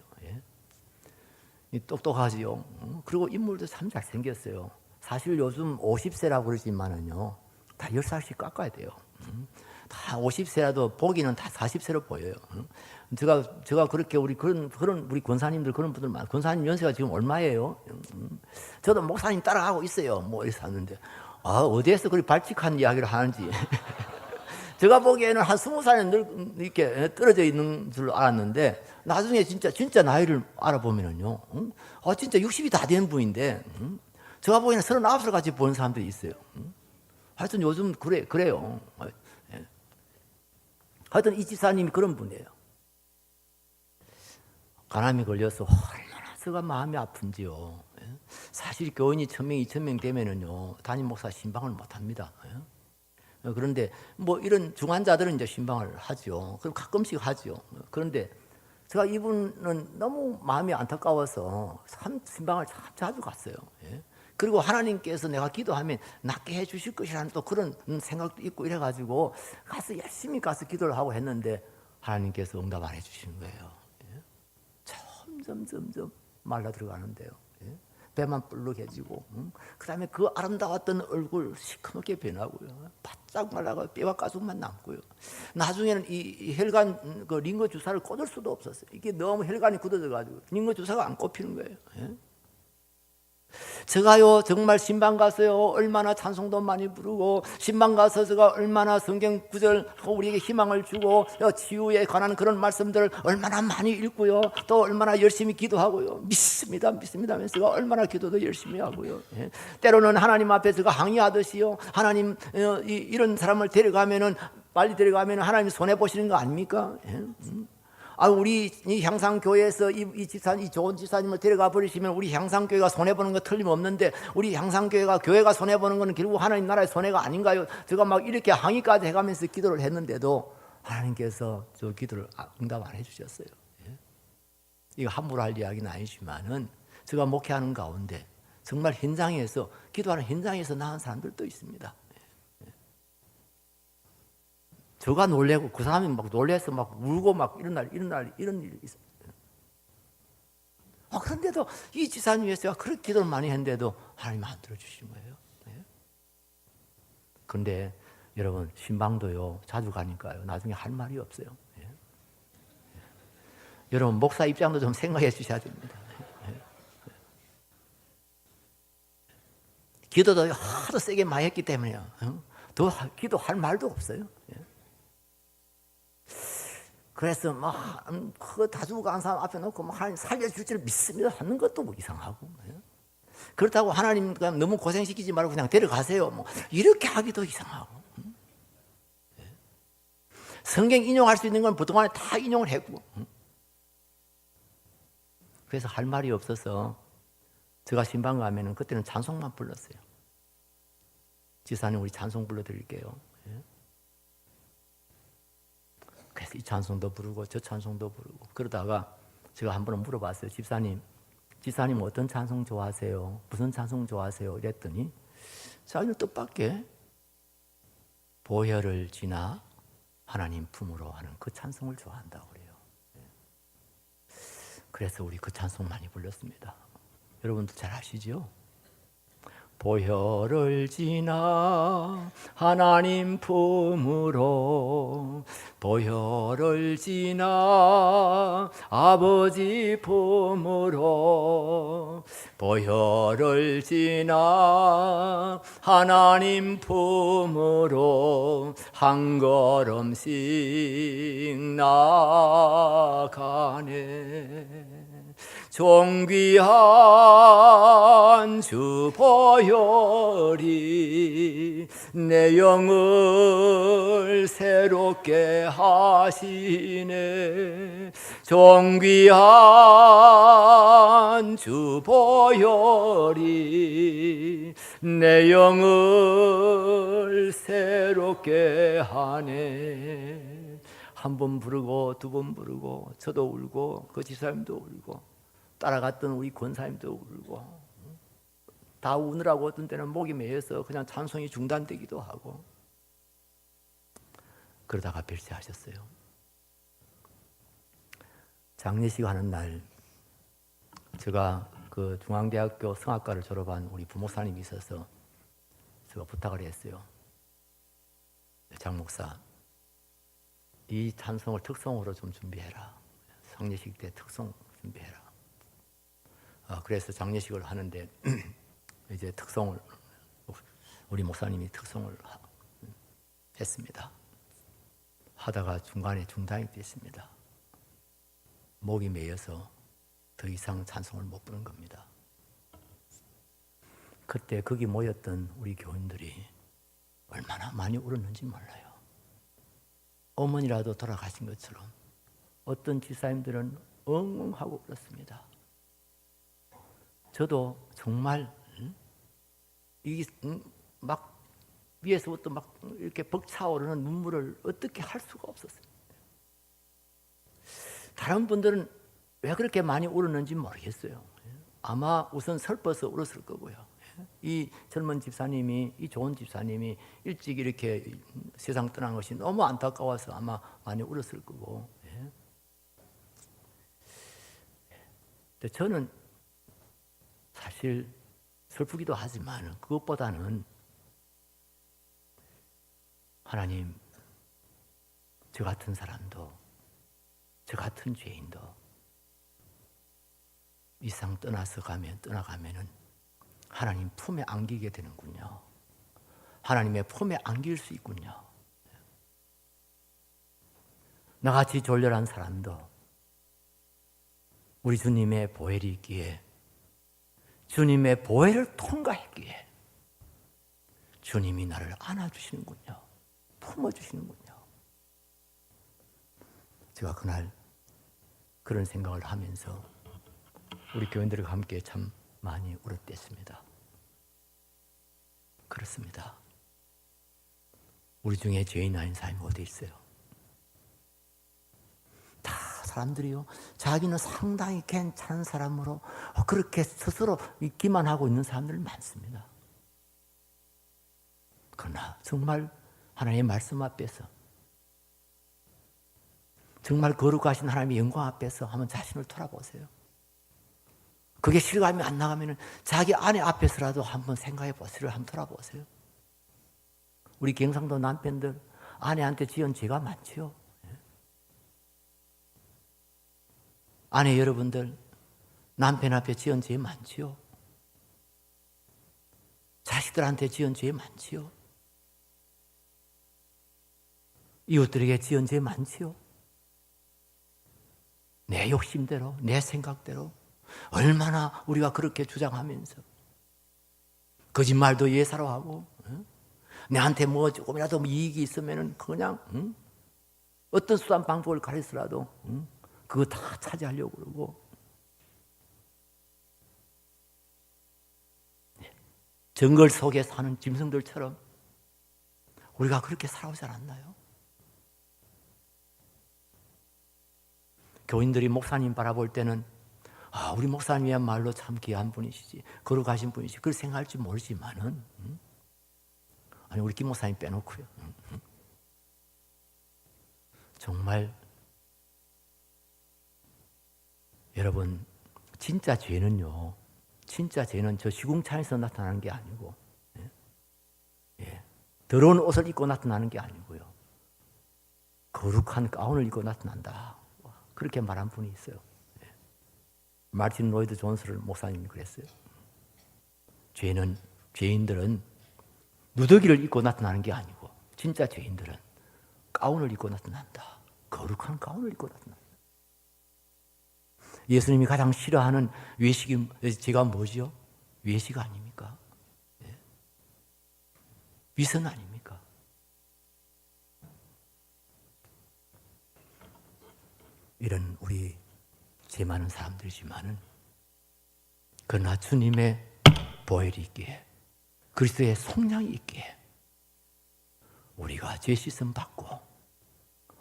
똑똑하지요. 그리고 인물도 참 잘생겼어요. 사실 요즘 50세라고 그러지만은요 다 10살씩 깎아야 돼요. 다 50세라도 보기는 다 40세로 보여요. 제가 그렇게 우리 권사님들 그런 분들 많아요. 권사님 연세가 지금 얼마예요? 저도 목사님 따라가고 있어요. 뭐 이래서 하는데 어디에서 그렇게 발칙한 이야기를 하는지. 제가 보기에는 한 20살은 이렇게 떨어져 있는 줄 알았는데 나중에 진짜 나이를 알아보면은요, 진짜 60이 다 된 분인데, 제가 보기에는 39살 같이 보는 사람들이 있어요. 하여튼 요즘 그래요. 하여튼 이 집사님이 그런 분이에요. 간암이 걸려서 얼마나 제가 마음이 아픈지요. 사실 교인이 1000명, 2000명 되면은요, 담임 목사 신방을 못 합니다. 그런데 뭐 이런 중환자들은 이제 신방을 하죠. 그럼 가끔씩 하죠. 그런데 제가 이분은 너무 마음이 안타까워서 참 신방을 참 자주 갔어요. 예. 그리고 하나님께서 내가 기도하면 낫게 해주실 것이라는 또 그런 생각도 있고 이래가지고 가서 열심히 가서 기도를 하고 했는데 하나님께서 응답 안 해주시는 거예요. 예. 점점 말라 들어가는데요. 예. 배만 불룩해지고, 그 다음에 그 아름다웠던 얼굴 시커멓게 변하고요. 바짝 말라가 뼈와 가죽만 남고요. 나중에는 이 혈관 그 링거 주사를 꽂을 수도 없었어요. 이게 너무 혈관이 굳어져가지고 링거 주사가 안 꼽히는 거예요. 예? 제가요 정말 신방 가서요 얼마나 찬송도 많이 부르고 신방 가서 제가 얼마나 성경 구절하고 우리에게 희망을 주고 치유에 관한 그런 말씀들을 얼마나 많이 읽고요 또 얼마나 열심히 기도하고요 믿습니다 하면서 제가 얼마나 기도도 열심히 하고요. 예. 때로는 하나님 앞에 제가 항의하듯이요 하나님 이런 사람을 데려가면은 빨리 데려가면 하나님 손해 보시는 거 아닙니까? 예. 우리 이 향상교회에서 이 좋은 집사님을 데려가 버리시면 우리 향상교회가 손해보는 거 틀림없는데 우리 향상교회가 교회가 손해보는 거는 결국 하나님 나라의 손해가 아닌가요? 제가 막 이렇게 항의까지 해가면서 기도를 했는데도 하나님께서 저 기도를 응답 안 해주셨어요. 예? 이거 함부로 할 이야기는 아니지만은 제가 목회하는 가운데 정말 현장에서 기도하는 현장에서 나은 사람들도 있습니다. 저가 놀래고 그 사람이 막 놀래서 막 울고 막 이런 일이 있어요. 그런데도 이 지사님 위해서 제가 그렇게 기도를 많이 했는데도 하나님 안 들어주신 거예요. 네. 그런데 여러분 신방도요 자주 가니까요 나중에 할 말이 없어요. 네. 여러분 목사 입장도 좀 생각해 주셔야 됩니다. 네. 기도도 하도 세게 많이 했기 때문에요. 더 기도할 말도 없어요. 네. 그래서 그 다주고 간 사람 앞에 놓고 하나님 살려줄지를 믿습니다 하는 것도 뭐 이상하고 그렇다고 하나님 너무 고생시키지 말고 그냥 데려가세요 이렇게 하기도 이상하고 성경 인용할 수 있는 건 그동안에 다 인용을 했고 그래서 할 말이 없어서 제가 신방 가면은 그때는 찬송만 불렀어요. 지사님 우리 찬송 불러드릴게요. 그래서 이 찬송도 부르고 저 찬송도 부르고 그러다가 제가 한 번은 물어봤어요. 집사님 어떤 찬송 좋아하세요? 무슨 찬송 좋아하세요? 이랬더니 자기는 뜻밖의 보혈을 지나 하나님 품으로 하는 그 찬송을 좋아한다고 그래요. 그래서 우리 그 찬송 많이 불렀습니다. 여러분도 잘 아시죠? 보혈을 지나 하나님 품으로 보혈을 지나 아버지 품으로 보혈을 지나 하나님 품으로 한 걸음씩 나아가네. 존귀한 주 보혈이 내 영을 새롭게 하시네. 존귀한 주 보혈이 내 영을 새롭게 하네. 한 번 부르고 두 번 부르고 저도 울고 그 집사님도 울고 따라갔던 우리 권사님도 울고 다 우느라고 어떤 때는 목이 메여서 그냥 찬송이 중단되기도 하고 그러다가 별세하셨어요. 장례식 하는 날 제가 그 중앙대학교 성악과를 졸업한 우리 부목사님이 있어서 제가 부탁을 했어요. 장 목사, 이 찬송을 특송으로 좀 준비해라. 장례식 때 특송 준비해라. 그래서 장례식을 하는데 이제 특송을 우리 목사님이 특송을 했습니다. 하다가 중간에 중단이 됐습니다. 목이 메여서 더 이상 찬송을 못 부른 겁니다. 그때 거기 모였던 우리 교인들이 얼마나 많이 울었는지 몰라요. 어머니라도 돌아가신 것처럼 어떤 집사님들은 엉엉하고 울었습니다. 저도 정말 이 막 위에서부터 막 이렇게 벅차오르는 눈물을 어떻게 할 수가 없었어요. 다른 분들은 왜 그렇게 많이 울었는지 모르겠어요. 아마 우선 슬퍼서 울었을 거고요. 이 젊은 집사님이, 이 좋은 집사님이 일찍 이렇게 세상 떠난 것이 너무 안타까워서 아마 많이 울었을 거고. 근데 저는 사실 슬프기도 하지만 그것보다는 하나님, 저 같은 사람도, 저 같은 죄인도 이 세상 떠나가면은 하나님 품에 안기게 되는군요. 하나님의 품에 안길 수 있군요. 나같이 졸렬한 사람도 우리 주님의 보혈이 있기에, 주님의 보혈을 통과했기에 주님이 나를 안아주시는군요. 품어주시는군요. 제가 그날 그런 생각을 하면서 우리 교인들과 함께 참 많이 울었댔습니다. 그렇습니다. 우리 중에 죄인 아닌 사람이 어디 있어요? 다 사람들이요, 자기는 상당히 괜찮은 사람으로 그렇게 스스로 기만하고 있는 사람들 많습니다. 그러나 정말 하나님의 말씀 앞에서, 정말 거룩하신 하나님의 영광 앞에서 한번 자신을 돌아보세요. 그게 실감이 안 나가면 자기 아내 앞에서라도 한번 생각해 보세요. 한번 돌아보세요. 우리 경상도 남편들 아내한테 지은 죄가 많지요. 아내 여러분들 남편 앞에 지은 죄 많지요. 자식들한테 지은 죄 많지요. 이웃들에게 지은 죄 많지요. 내 욕심대로, 내 생각대로 얼마나 우리가 그렇게 주장하면서 거짓말도 예사로 하고, 내한테 뭐 조금이라도 이익이 있으면 그냥 어떤 수단 방법을 가려서라도 그거 다 차지하려고 그러고, 정글 속에 사는 짐승들처럼 우리가 그렇게 살아오지 않았나요? 교인들이 목사님 바라볼 때는 우리 목사님이야말로 참 귀한 분이시지, 거룩하신 분이시지, 그렇게 생각할지 모르지만은 아니 우리 김 목사님 빼놓고요. 정말 여러분, 진짜 죄는요, 진짜 죄는 저 시궁창에서 나타나는 게 아니고, 더러운 옷을 입고 나타나는 게 아니고요, 거룩한 가운을 입고 나타난다, 그렇게 말한 분이 있어요. 마틴 로이드 존스를 목사님이 그랬어요. 죄인들은 누더기를 입고 나타나는 게 아니고, 진짜 죄인들은 가운을 입고 나타난다. 거룩한 가운을 입고 나타난다. 예수님이 가장 싫어하는 외식이 제가 뭐죠? 외식 아닙니까? 위선 아닙니까? 이런 우리 죄 많은 사람들이지만은, 그러나 주님의 보혈이 있기에, 그리스도의 속량이 있기에 우리가 죄 씻음 받고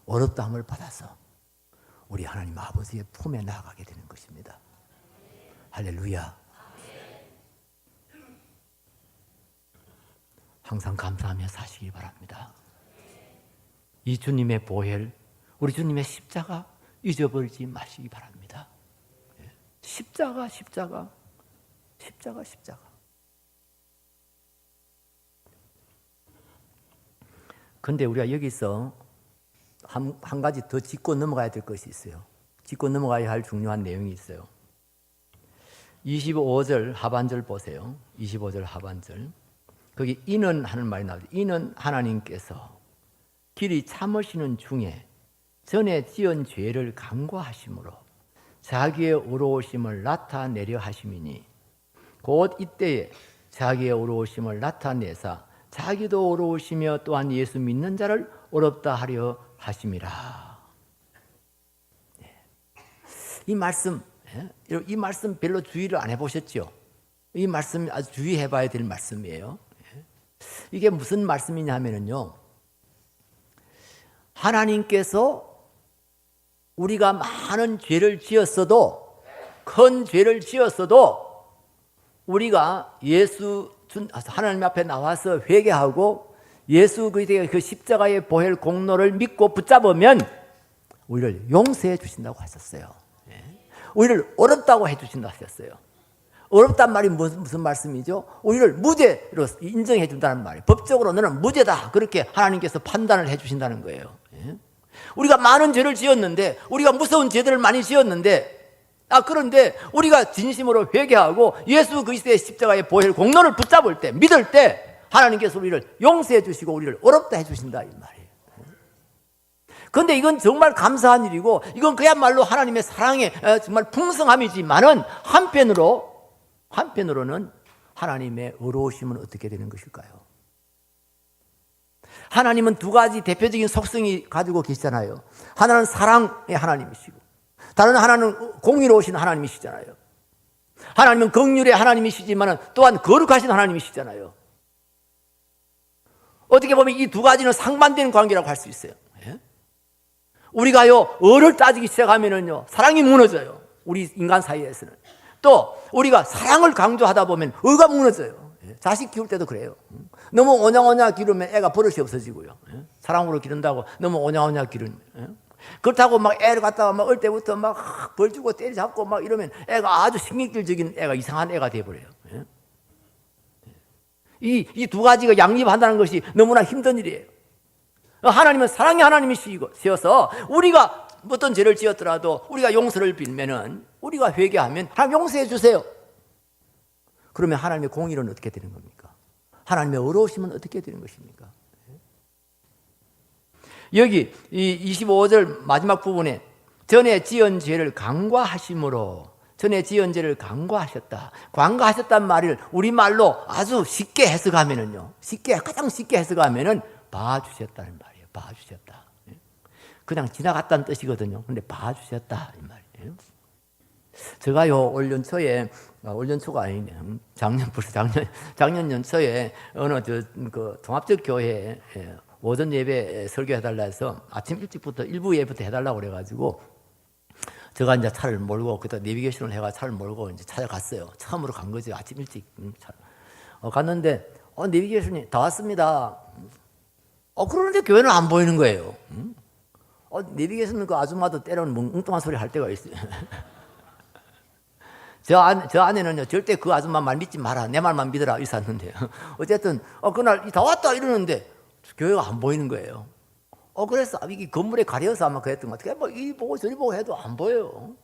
어렵다함을 받아서 우리 하나님 아버지의 품에 나아가게 되는 것입니다. 할렐루야. 항상 감사하며 사시기 바랍니다. 이 주님의 보혈, 우리 주님의 십자가 잊어버리지 마시기 바랍니다. 십자가. 그런데 우리가 여기서 한 가지 더 짚고 넘어가야 될 것이 있어요. 짚고 넘어가야 할 중요한 내용이 있어요. 25절 하반절 보세요. 25절 하반절. 거기 이는 하는 말이 나오죠. 이는 하나님께서 길이 참으시는 중에 전에 지은 죄를 간과하심으로 자기의 의로우심을 나타내려 하심이니, 곧 이때에 자기의 의로우심을 나타내사 자기도 의로우시며 또한 예수 믿는 자를 의롭다 하려 하심이라. 이 말씀 별로 주의를 안 해보셨죠? 이 말씀 아주 주의해봐야 될 말씀이에요. 이게 무슨 말씀이냐 하면요, 하나님께서 우리가 많은 죄를 지었어도, 큰 죄를 지었어도 우리가 하나님 앞에 나와서 회개하고 예수 그리스도의 그 십자가의 보혈 공로를 믿고 붙잡으면 우리를 용서해 주신다고 하셨어요. 우리를 어렵다고 해 주신다고 하셨어요. 어렵단 말이 무슨 말씀이죠? 우리를 무죄로 인정해 준다는 말이에요. 법적으로 너는 무죄다, 그렇게 하나님께서 판단을 해 주신다는 거예요. 우리가 많은 죄를 지었는데, 우리가 무서운 죄들을 많이 지었는데, 그런데 우리가 진심으로 회개하고 예수 그리스도의 십자가의 보혈 공로를 붙잡을 때, 믿을 때 하나님께서 우리를 용서해 주시고 우리를 어렵다 해 주신다, 이 말이에요. 그런데 이건 정말 감사한 일이고, 이건 그야말로 하나님의 사랑의 정말 풍성함이지만은 한편으로는 하나님의 의로우심은 어떻게 되는 것일까요? 하나님은 두 가지 대표적인 속성이 가지고 계시잖아요. 하나는 사랑의 하나님이시고, 다른 하나는 공의로우신 하나님이시잖아요. 하나님은 긍휼의 하나님이시지만 또한 거룩하신 하나님이시잖아요. 어떻게 보면 이 두 가지는 상반되는 관계라고 할 수 있어요. 우리가요, 의를 따지기 시작하면은요, 사랑이 무너져요. 우리 인간 사이에서는. 또 우리가 사랑을 강조하다 보면 의가 무너져요. 자식 키울 때도 그래요. 너무 오냐오냐 기르면 애가 버릇이 없어지고요. 사랑으로 기른다고 너무 오냐오냐 기르면. 그렇다고 막 애를 갖다가 막 어릴 때부터 막 벌 주고 때려잡고 막 이러면 애가 아주 신경질적인 애가 이상한 애가 돼버려요. 이 두 가지가 양립한다는 것이 너무나 힘든 일이에요. 하나님은 사랑의 하나님이시어서 우리가 어떤 죄를 지었더라도 우리가 용서를 빌면은, 우리가 회개하면 하나님 용서해 주세요. 그러면 하나님의 공의는 어떻게 되는 겁니까? 하나님의 의로우심은 어떻게 되는 것입니까? 여기 이 25절 마지막 부분에 전에 지은 죄를 간과하심으로, 전에 지은 죄를 간과하셨다. 간과하셨단 말을 우리말로 아주 쉽게 해석하면은요, 가장 쉽게 해석하면은 봐주셨다는 말이에요. 봐주셨다. 그냥 지나갔다는 뜻이거든요. 근데 봐주셨다, 이 말이에요. 제가요, 올 연초가 아니네. 작년 연초에 어느 그 종합적 교회에 오전 예배 설교해달라 해서 아침 일찍부터 일부 예배부터 해달라고 그래가지고 제가 이제 차를 몰고, 그때 내비게이션을 해가 차를 몰고 이제 찾아갔어요. 처음으로 간 거죠. 아침 일찍. 갔는데, 내비게이션이 다 왔습니다. 그러는데 교회는 안 보이는 거예요. 내비게이션 그 아줌마도 때로는 엉뚱한 소리 할 때가 있어요. 저 안에는요, 절대 그 아줌마 말 믿지 마라, 내 말만 믿어라, 있었는데. 어쨌든, 그날 다 왔다 이러는데 교회가 안 보이는 거예요. 그래서 이게 건물에 가려서 아마 그랬던 것 같아요. 뭐 이리 보고 저리 보고 해도 안 보여요.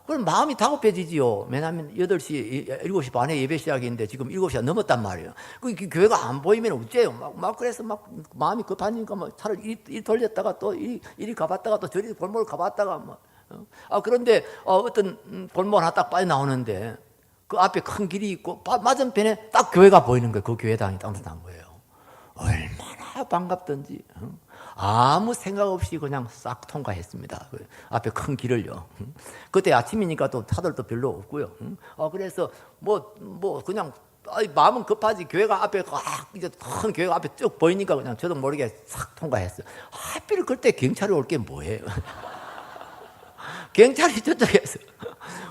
그럼 마음이 다급해지지요. 왜냐하면 8시, 7시 반에 예배 시작인데 지금 7시가 넘었단 말이에요. 그 교회가 안 보이면 어째요? 막 그래서 막 마음이 급하니까 막 차를 이리 돌렸다가 또 이리 가봤다가 또 저리 골목을 가봤다가 막. 그런데 어떤 골목 하나 딱 빠져나오는데 그 앞에 큰 길이 있고 맞은편에 딱 교회가 보이는 거예요. 그 교회당이 딱 나온 거예요. 얼마나 반갑던지. 아무 생각 없이 그냥 싹 통과했습니다. 앞에 큰 길을요. 그때 아침이니까 또 차들도 별로 없고요. 그래서 그냥 마음은 급하지. 교회가 앞에 이제 큰 교회가 앞에 쭉 보이니까 그냥 저도 모르게 싹 통과했어요. 하필 그때 경찰이 올 게 뭐예요? 경찰이 저쪽에서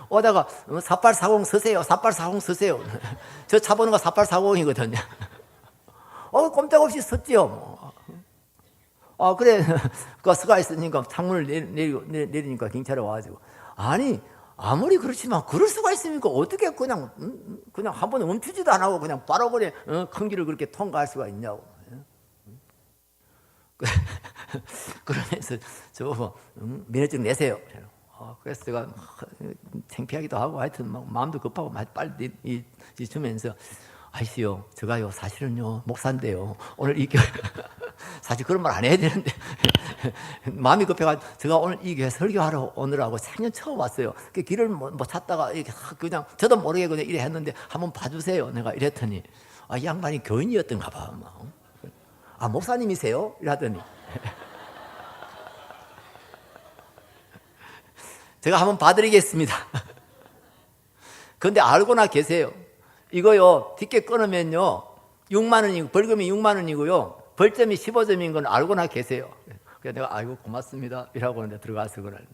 오다가 4840 서세요. 4840 서세요. 저 차 번호가 4840이거든요. 꼼짝없이 섰지요. 그래. 그 서가 있으니까 창문을 내리니까 경찰이 와가지고. 아니, 아무리 그렇지만 그럴 수가 있습니까? 어떻게 그냥 한 번에 멈추지도 안 하고 그냥 바로 그래, 큰 길을 그렇게 통과할 수가 있냐고. 그러면서 저거 면허증 내세요. 그래서 제가 창피하기도 하고 하여튼 막 마음도 급하고 빨리 주면서 아이씨요, 제가요 사실은요 목사인데요 오늘 이 교회 사실 그런 말 안 해야 되는데 마음이 급해가지고 제가 오늘 이 교회 설교하러 오느라고 작년 처음 왔어요. 그 길을 못 찾다가 이렇게 그냥 저도 모르게 그냥 이래 했는데 한번 봐주세요. 내가 이랬더니 이 양반이 교인이었던가 봐. 목사님이세요? 이러더니 제가 한번 봐드리겠습니다. 그런데 알고나 계세요. 이거요, 티켓 끊으면요, 6만 원이고, 벌금이 6만 원이고요, 벌점이 15점인 건 알고나 계세요. 그래서 내가, 아이고, 고맙습니다. 이라고 들어가서 그날.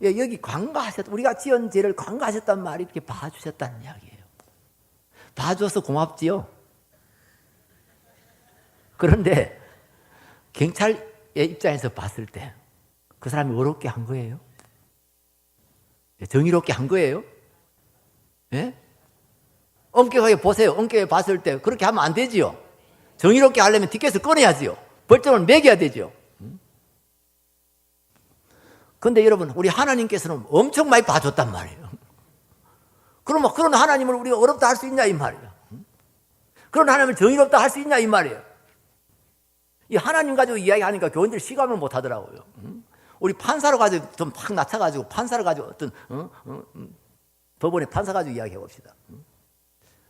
예, 여기 관가하셨다. 우리가 지은 죄를 관가하셨단 말이 이렇게 봐주셨다는 이야기예요. 봐줘서 고맙지요. 그런데 경찰의 입장에서 봤을 때 그 사람이 어렵게 한 거예요? 정의롭게 한 거예요? 예? 엄격하게 보세요. 엄격하게 봤을 때 그렇게 하면 안 되지요. 정의롭게 하려면 티켓을 꺼내야지요. 벌점을 매겨야 되죠. 그런데 여러분, 우리 하나님께서는 엄청 많이 봐줬단 말이에요. 그럼 그런 하나님을 우리가 어렵다 할 수 있냐 이 말이에요. 그런 하나님을 정의롭다 할 수 있냐 이 말이에요. 이 하나님 가지고 이야기하니까 교인들이 시감을 못 하더라고요. 우리 판사로 가지고 좀 팍 낮춰가지고 판사로 가지고 어떤 법원에 판사 가지고 이야기해 봅시다.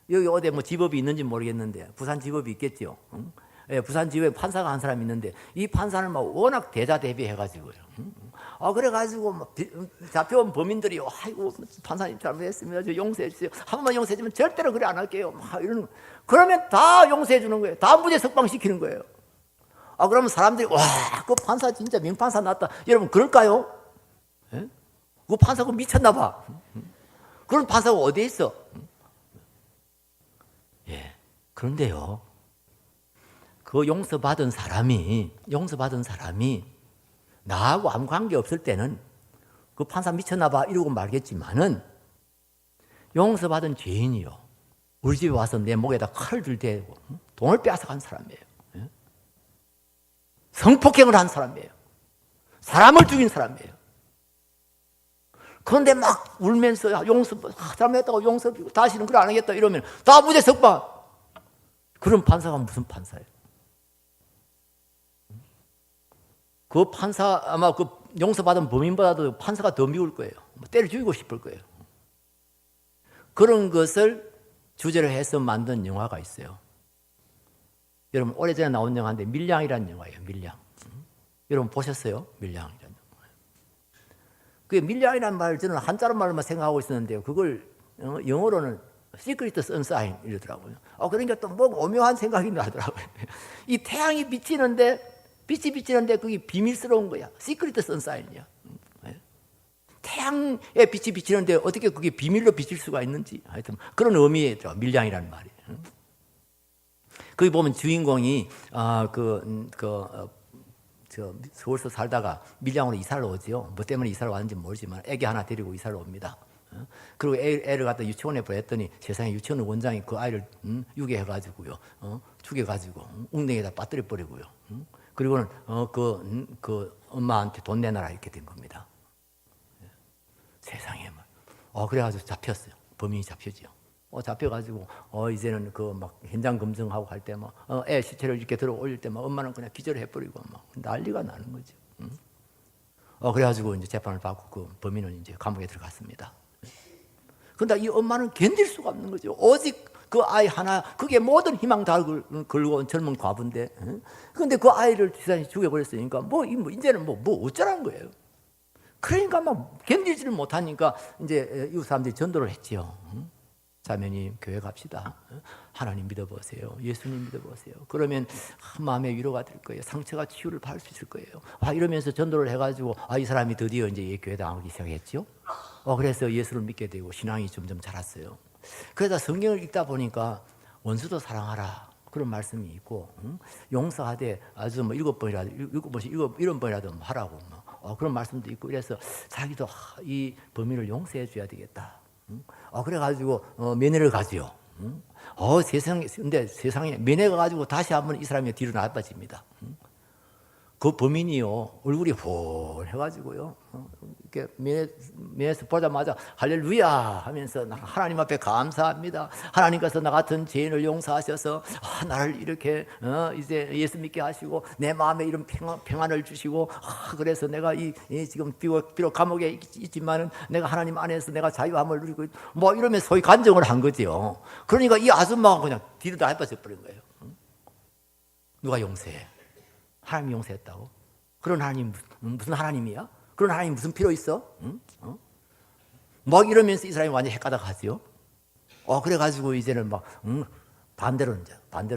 여기 어디 뭐 지법이 있는지 모르겠는데 부산 지법이 있겠죠. 예, 부산 지법에 판사가 한 사람이 있는데 이 판사는 막 워낙 대자대비해가지고요. 그래가지고 막 잡혀온 범인들이 아이고 판사님 잘못했습니다. 저 용서해 주세요. 한 번만 용서해 주면 절대로 그래 안 할게요. 막 이러는 거. 그러면 다 용서해 주는 거예요. 다 무죄 석방시키는 거예요. 그러면 사람들이 와, 그 판사 진짜 명판사 났다. 여러분 그럴까요? 예? 그 판사가 미쳤나 봐. 그런 판사가 어디에 있어? 예. 그런데요. 그 용서받은 사람이 나하고 아무 관계 없을 때는 그 판사 미쳤나 봐 이러고 말겠지만은 용서받은 죄인이요. 우리 집에 와서 내 목에다 칼을 들대고 돈을 빼앗아간 사람이에요. 성폭행을 한 사람이에요. 사람을 죽인 사람이에요. 그런데 막 울면서 용서, 잘못했다고 용서, 다시는 그래 안 하겠다 이러면 다 무죄 석방. 그런 판사가 무슨 판사예요? 그 판사 아마 그 용서받은 범인보다도 판사가 더 미울 거예요. 때려 죽이고 싶을 거예요. 그런 것을 주제로 해서 만든 영화가 있어요. 여러분 오래전에 나온 영화인데 밀양이라는 영화예요. 밀양. 여러분 보셨어요? 밀양이라는 영화. 그 밀양이라는 말 저는 한자로 말로만 생각하고 있었는데요. 그걸 영어로는 시크릿 선사인 이러더라고요. 그러니까 또 뭐 오묘한 생각이 나더라고요. 이 태양이 빛이 비치는데 그게 비밀스러운 거야. 시크릿 선사인이야. 태양의 빛이 비치는데 어떻게 그게 비밀로 비칠 수가 있는지 하여튼 그런 의미죠. 밀양이라는 말이. 거기 보면 주인공이 서울서 살다가 밀양으로 이사를 오지요. 뭐 때문에 이사를 왔는지 모르지만 애기 하나 데리고 이사를 옵니다. 그리고 애를 갖다 유치원에 보냈더니 세상에 유치원 원장이 그 아이를 유괴해가지고요, 죽여가지고 웅덩이에다 빠뜨려 버리고요. 그리고는 그 엄마한테 돈 내놔라 이렇게 된 겁니다. 세상에 그래가지고 잡혔어요. 범인이 잡혀지요. 잡혀가지고 이제는 그 막 현장 검증하고 할 때 막 애 시체를 이렇게 들어 올릴 때 막 엄마는 그냥 기절을 해버리고 막 난리가 나는 거죠. 그래가지고 이제 재판을 받고 그 범인은 이제 감옥에 들어갔습니다. 그런데 이 엄마는 견딜 수가 없는 거죠. 오직 그 아이 하나, 그게 모든 희망 다 걸고 온 젊은 과부인데, 그런데 그 아이를 세상에 죽여버렸으니까 이제는 뭐 어쩌라는 거예요. 그러니까 막 견디지를 못하니까 이제 이웃 사람들이 전도를 했지요. 자매님 교회 갑시다. 하나님 믿어보세요. 예수님 믿어보세요. 그러면 마음의 위로가 될 거예요. 상처가 치유를 받을 수 있을 거예요. 이러면서 전도를 해가지고 이 사람이 드디어 이제 교회 나오기 시작했죠. 그래서 예수를 믿게 되고 신앙이 점점 자랐어요. 그러다 성경을 읽다 보니까 원수도 사랑하라 그런 말씀이 있고, 용서하되 아주 뭐 7번이라도 하라고 그런 말씀도 있고, 그래서 자기도 이 범인을 용서해 줘야 되겠다. 그래가지고 면회를 가지요. 근데 세상에 면회가 가지고 다시 한번 이 사람이 뒤로 나빠집니다. 그 범인이요 얼굴이 훤해가지고요 이렇게 면에서 보자마자 할렐루야 하면서 하나님 앞에 감사합니다. 하나님께서 나 같은 죄인을 용서하셔서 나를 이렇게 이제 예수 믿게 하시고 내 마음에 이런 평안을 주시고, 그래서 내가 지금 비록 감옥에 있지만은 내가 하나님 안에서 내가 자유함을 누리고 뭐 이러면서 소위 간증을 한 거죠. 그러니까 이 아줌마가 그냥 뒤로 나빠져 버린 거예요. 누가 용서해? 하나님이 용서했다고? 그런 하나님 무슨 하나님이야? 그런 하나님 무슨 필요 있어? 막 이러면서 이 사람이 완전히 헷가닥하지요. 그래가지고 이제는 막 반대로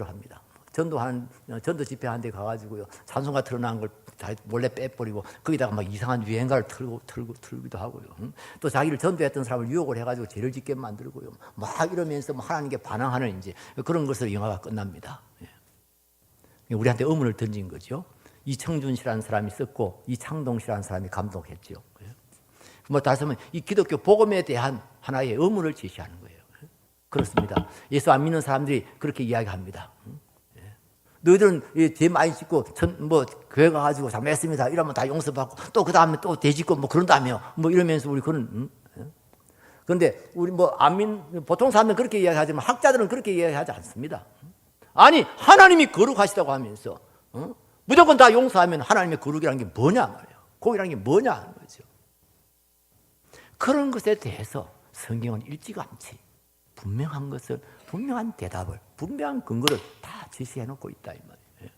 합니다. 전도 집회하는 데 가가지고요 찬송가 틀어놓은 걸 다 몰래 빼버리고 거기다가 막 이상한 유행가를 틀기도 하고요. 또 자기를 전도했던 사람을 유혹을 해가지고 죄를 짓게 만들고요. 막 이러면서 하나님께 반항하는 이제 그런 것으로 영화가 끝납니다. 우리한테 의문을 던진 거죠. 이청준 씨라는 사람이 썼고 이창동 씨라는 사람이 감독했죠. 다시 말하면 이 기독교 복음에 대한 하나의 의문을 제시하는 거예요. 그렇습니다. 예수 안 믿는 사람들이 그렇게 이야기합니다. 너희들은 죄 많이 짓고 교회 가가지고 잘못했습니다 이러면 다 용서받고 또 그 다음에 또 죄 짓고 그런다며 이러면서 우리 그런데 우리 보통 사람들은 그렇게 이야기하지만 학자들은 그렇게 이야기하지 않습니다. 아니 하나님이 거룩하시다고 하면서 무조건 다 용서하면 하나님의 거룩이라는 게 뭐냐 말이에요. 거룩이라는 게 뭐냐 하는 거죠. 그런 것에 대해서 성경은 일찌감치 분명한 것을, 분명한 대답을, 분명한 근거를 다 제시해 놓고 있다 이 말이에요.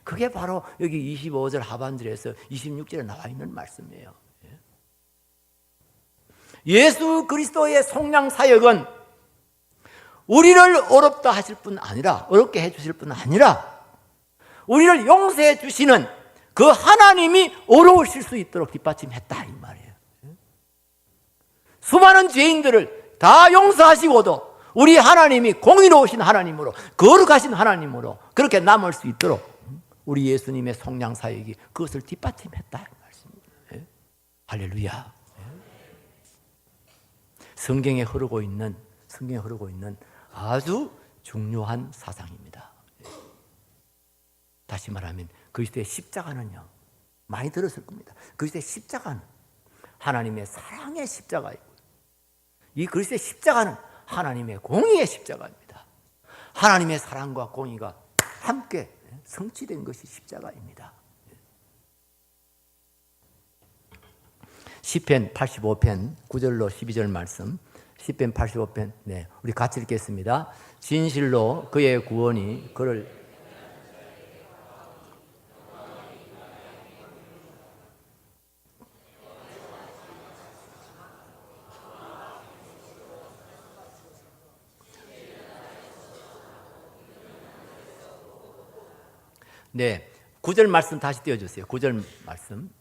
그게 바로 여기 25절 하반절에서 26절에 나와 있는 말씀이에요. 예수 그리스도의 속량 사역은 우리를 어렵다 하실 뿐 아니라, 어렵게 해 주실 뿐 아니라 우리를 용서해 주시는 그 하나님이 어려우실 수 있도록 뒷받침했다 이 말이에요. 수많은 죄인들을 다 용서하시고도 우리 하나님이 공의로우신 하나님으로, 거룩하신 하나님으로 그렇게 남을 수 있도록 우리 예수님의 속량 사역이 그것을 뒷받침했다 이 말씀입니다. 할렐루야. 성경에 흐르고 있는 아주 중요한 사상입니다. 다시 말하면 그리스도의 십자가는요, 많이 들었을 겁니다. 그리스도의 십자가는 하나님의 사랑의 십자가이고, 이 그리스도의 십자가는 하나님의 공의의 십자가입니다. 하나님의 사랑과 공의가 함께 성취된 것이 십자가입니다. 시편 85편 9절로 12절 말씀, 시편 85편, 우리 같이 읽겠습니다. 진실로 그의 구원이 그를 네, 9절 말씀 다시 띄워주세요. 9절 말씀.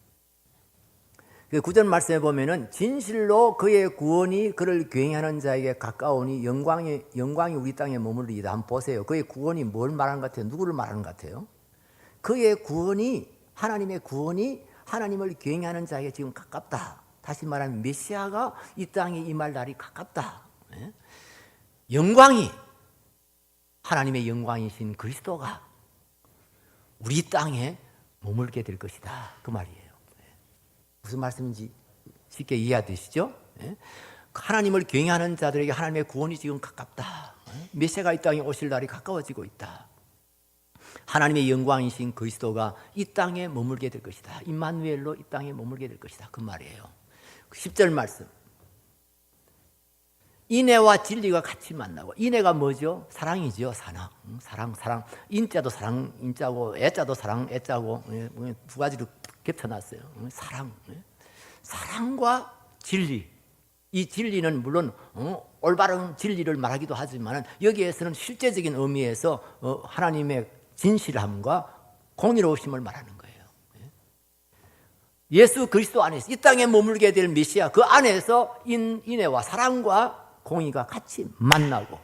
그 9절 말씀에 보면은 진실로 그의 구원이 그를 굉하는 자에게 가까우니 영광이 우리 땅에 머무르리이다. 한번 보세요. 그의 구원이 뭘 말하는 것 같아요? 누구를 말하는 것 같아요? 그의 구원이, 하나님의 구원이 하나님을 굉하는 자에게 지금 가깝다. 다시 말하면 메시아가 이 땅에 임할 날이 가깝다. 영광이, 하나님의 영광이신 그리스도가 우리 땅에 머물게 될 것이다. 그 말이에요. 무슨 말씀인지 쉽게 이해되시죠? 하나님을 경외하는 자들에게 하나님의 구원이 지금 가깝다. 메시아가 이 땅에 오실 날이 가까워지고 있다. 하나님의 영광이신 그리스도가 이 땅에 머물게 될 것이다. 임마누엘로 이 땅에 머물게 될 것이다. 그 말이에요. 10절 말씀. 인애와 진리가 같이 만나고, 인애가 뭐죠? 사랑이죠. 사랑. 인자도 사랑, 인자고, 애자도 사랑, 애자고, 두 가지로 겹쳐놨어요. 사랑과 진리. 이 진리는 물론 올바른 진리를 말하기도 하지만 여기에서는 실제적인 의미에서 하나님의 진실함과 공의로우심을 말하는 거예요. 예수 그리스도 안에서 이 땅에 머물게 될 메시아, 그 안에서 인애와 사랑과 공의가 같이 만나고,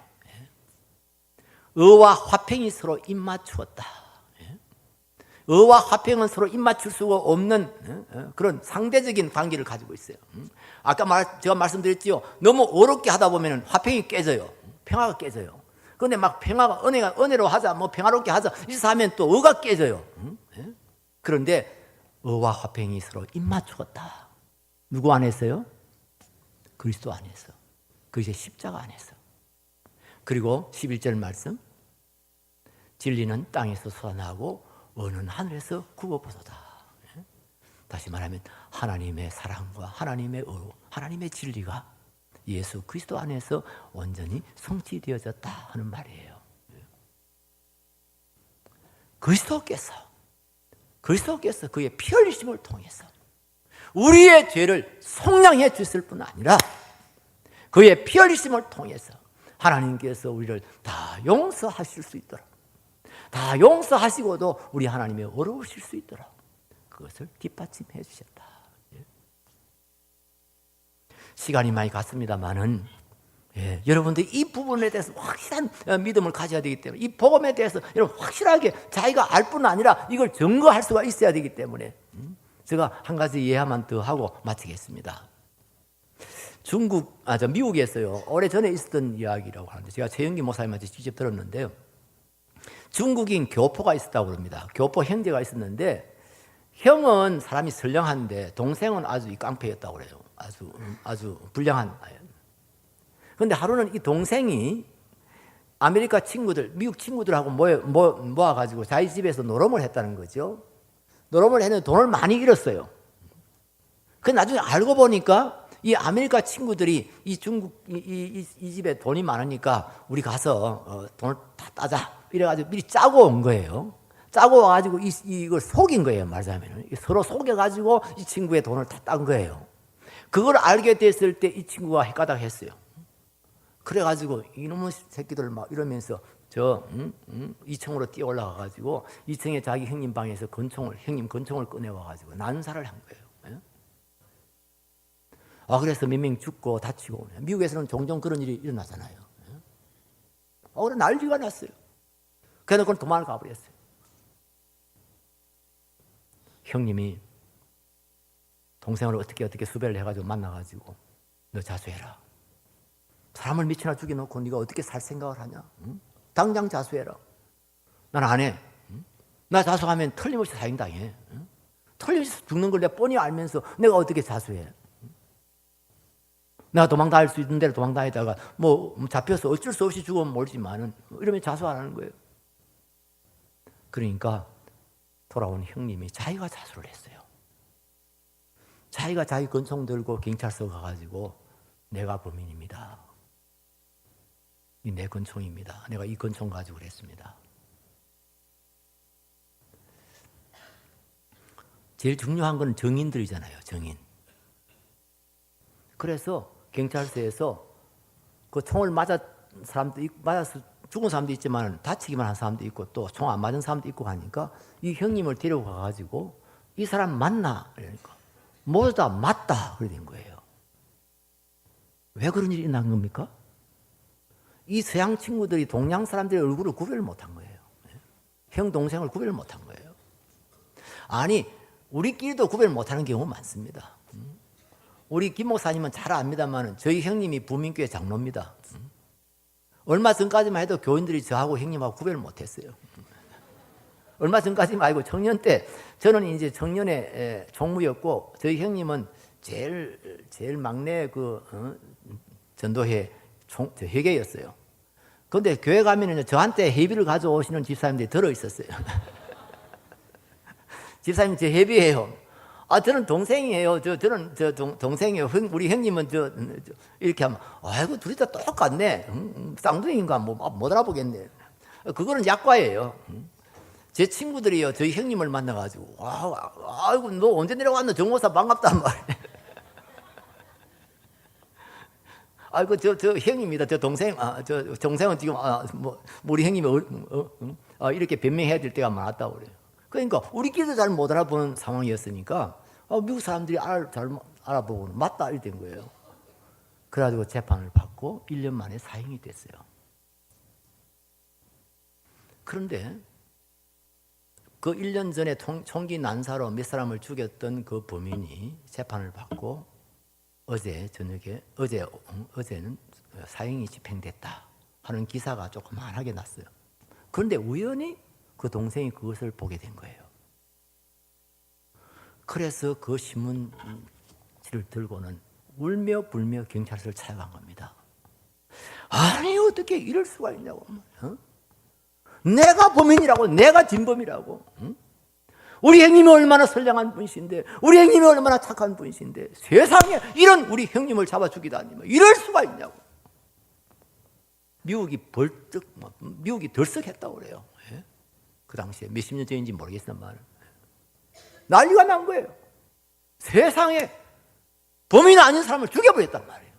의와 화평이 서로 입맞추었다. 의와 화평은 서로 입맞출 수가 없는 그런 상대적인 관계를 가지고 있어요. 아까 제가 말씀드렸지요. 너무 어렵게 하다 보면 화평이 깨져요. 평화가 깨져요. 그런데 막 평화가 은혜로 하자, 평화롭게 하자, 이래서 하면 또 의가 깨져요. 그런데 의와 화평이 서로 입맞추었다. 누구 안에서요? 그리스도 안에서. 그리스도의 십자가 안에서. 그리고 11절 말씀. 진리는 땅에서 솟아나고 의는 하늘에서 굽어보도다. 다시 말하면 하나님의 사랑과 하나님의 의, 하나님의 진리가 예수 그리스도 안에서 온전히 성취되어졌다 하는 말이에요. 그리스도께서 그의 피 흘리심을 통해서 우리의 죄를 속량해 주실 뿐 아니라 그의 피 흘리심을 통해서 하나님께서 우리를 다 용서하실 수 있도록, 다 용서하시고도 우리 하나님이 어려우실 수 있도록 그것을 뒷받침해 주셨다. 시간이 많이 갔습니다만은 여러분들 이 부분에 대해서 확실한 믿음을 가져야 되기 때문에 이 복음에 대해서 여러분 확실하게 자기가 알 뿐 아니라 이걸 증거할 수가 있어야 되기 때문에 제가 한 가지 예화만 더 하고 마치겠습니다. 미국에서요 오래전에 있었던 이야기라고 하는데 제가 최영기 목사님한테 직접 들었는데요. 중국인 교포가 있었다고 그럽니다. 교포 형제가 있었는데 형은 사람이 선량한데 동생은 아주 깡패였다고 그래요. 아주 불량한 아이. 그런데 하루는 이 동생이 아메리카 친구들, 미국 친구들하고 모아가지고 자기 집에서 노름을 했다는 거죠. 노름을 했는데 돈을 많이 잃었어요. 그 나중에 알고 보니까 이 아메리카 친구들이 이 집에 돈이 많으니까 우리 가서 돈을 다 따자. 이래가지고 미리 짜고 온 거예요. 짜고 와가지고 이걸 속인 거예요. 말하자면 서로 속여가지고 이 친구의 돈을 다 딴 거예요. 그걸 알게 됐을 때 이 친구가 헷가닥 했어요. 그래가지고 이놈의 새끼들 막 이러면서 2층으로 뛰어 올라가가지고 2층에 자기 형님 방에서 형님 권총을 꺼내와가지고 난사를 한 거예요. 그래서 몇 명 죽고 다치고 미국에서는 종종 그런 일이 일어나잖아요. 그래 난리가 났어요. 그래서 그건 도망을 가버렸어요. 형님이 동생을 어떻게 수배를 해가지고 만나가지고 너 자수해라. 사람을 미치나 죽여놓고 네가 어떻게 살 생각을 하냐? 응? 당장 자수해라. 난 안 해. 응? 나 자수하면 틀림없이 사형당해. 응? 틀림없이 죽는 걸 내가 뻔히 알면서 내가 어떻게 자수해? 내가 도망다닐 수 있는 대로 도망다니다가 잡혀서 어쩔 수 없이 죽으면 모르지만은 이러면 자수 안 하는 거예요. 그러니까 돌아온 형님이 자기가 자수를 했어요. 자기가 자기 권총 들고 경찰서 가가지고 내가 범인입니다. 이 내 권총입니다. 내가 이 권총 가지고 그랬습니다. 제일 중요한 건 증인들이잖아요. 증인. 그래서 경찰서에서 그 총을 맞아서 죽은 사람도 있지만 다치기만 한 사람도 있고 또 총 안 맞은 사람도 있고 하니까 이 형님을 데려가 가지고 이 사람 맞나? 그러니까 모두 다 맞다. 그래 된 거예요. 왜 그런 일이 난 겁니까? 이 서양 친구들이 동양 사람들의 얼굴을 구별을 못한 거예요. 형, 동생을 구별을 못한 거예요. 아니, 우리끼리도 구별 못하는 경우가 많습니다. 우리 김 목사님은 잘 압니다만 저희 형님이 부민교회 장로입니다. 얼마 전까지만 해도 교인들이 저하고 형님하고 구별을 못했어요. 얼마 전까지만 아니고 청년 때 저는 이제 청년의 총무였고 저희 형님은 제일 막내 전도회 회계였어요. 그런데 교회 가면은 저한테 회비를 가져오시는 집사님들이 들어 있었어요. 집사님 제 회비예요. 저는 동생이에요. 저는 동생이에요. 우리 형님은 이렇게 하면 아이고 둘이 다 똑같네. 쌍둥이인가 못 알아보겠네. 그거는 약과예요. 제 친구들이요 저희 형님을 만나가지고 아이고 너 언제 내려왔노 정모사 반갑단 말이에요. 아이고 저 형입니다. 저 동생 저 동생은 지금 우리 형님이 이렇게 변명해야 될 때가 많았다고 그래요. 그러니까 우리끼리도 잘 못 알아보는 상황이었으니까 미국 사람들이 잘 알아보고는 맞다 이렇게 된 거예요. 그래가지고 재판을 받고 1년 만에 사형이 됐어요. 그런데 그 1년 전에 총기 난사로 몇 사람을 죽였던 그 범인이 재판을 받고 어제는 사형이 집행됐다 하는 기사가 조그만하게 났어요. 그런데 우연히 그 동생이 그것을 보게 된 거예요. 그래서 그 신문지를 들고는 울며 불며 경찰서를 찾아간 겁니다. 아니 어떻게 이럴 수가 있냐고. 내가 범인이라고, 내가 진범이라고. 우리 형님이 얼마나 선량한 분이신데, 우리 형님이 얼마나 착한 분이신데 세상에 이런 우리 형님을 잡아 죽이다니 이럴 수가 있냐고. 미국이 들썩했다고 그래요. 그 당시에 몇십 년 전인지 모르겠지만 난리가 난 거예요. 세상에 범인 아닌 사람을 죽여버렸단 말이에요.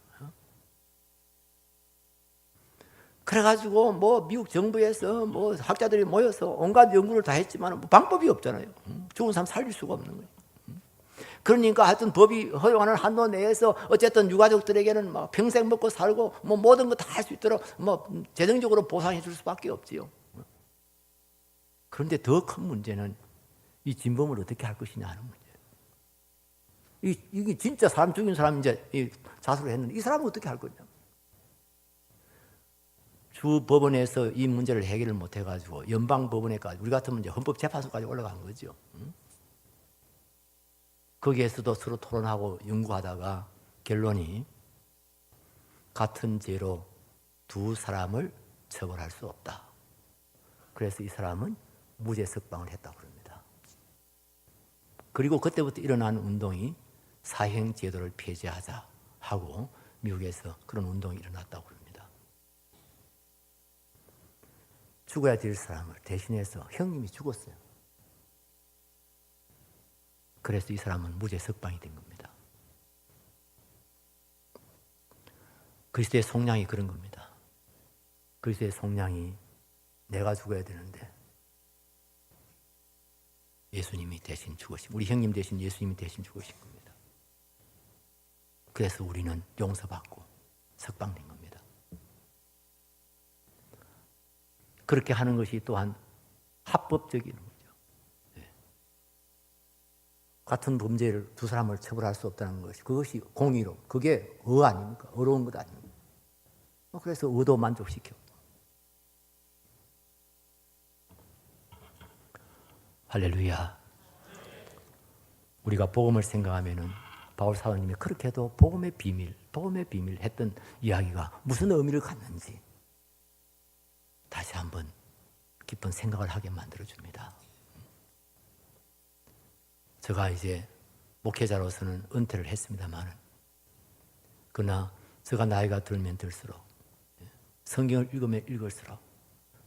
그래가지고 미국 정부에서 학자들이 모여서 온갖 연구를 다 했지만 방법이 없잖아요. 죽은 사람 살릴 수가 없는 거예요. 그러니까 하여튼 법이 허용하는 한도 내에서 어쨌든 유가족들에게는 막 평생 먹고 살고 뭐 모든 거 다 할 수 있도록 뭐 재정적으로 보상해 줄 수밖에 없지요. 그런데 더 큰 문제는 이 진범을 어떻게 할 것이냐 하는 문제예요. 이게 진짜 사람 죽인 사람 이제 자수를 했는데 이 사람은 어떻게 할 거냐? 주 법원에서 이 문제를 해결을 못 해가지고 연방 법원에까지 우리 같으면 이제 헌법재판소까지 올라간 거죠. 거기에서도 서로 토론하고 연구하다가 결론이 같은 죄로 두 사람을 처벌할 수 없다. 그래서 이 사람은 무죄 석방을 했다고 합니다. 그리고 그때부터 일어난 운동이 사형제도를 폐지하자 하고 미국에서 그런 운동이 일어났다고 합니다. 죽어야 될 사람을 대신해서 형님이 죽었어요. 그래서 이 사람은 무죄 석방이 된 겁니다. 그리스도의 속량이 그런 겁니다. 그리스도의 속량이 내가 죽어야 되는데 예수님이 대신 죽으신, 우리 형님 대신 예수님이 대신 죽으신 겁니다. 그래서 우리는 용서받고 석방된 겁니다. 그렇게 하는 것이 또한 합법적인 거죠. 네. 같은 범죄를 두 사람을 처벌할 수 없다는 것이, 그것이 공의로, 그게 아닙니까? 어려운 것 아닙니까? 그래서 의도 만족시켜. 할렐루야. 우리가 복음을 생각하면은 바울 사도님이 그렇게도 복음의 비밀 했던 이야기가 무슨 의미를 갖는지 다시 한번 깊은 생각을 하게 만들어줍니다. 제가 이제 목회자로서는 은퇴를 했습니다만, 그러나 제가 나이가 들면 들수록 성경을 읽으면 읽을수록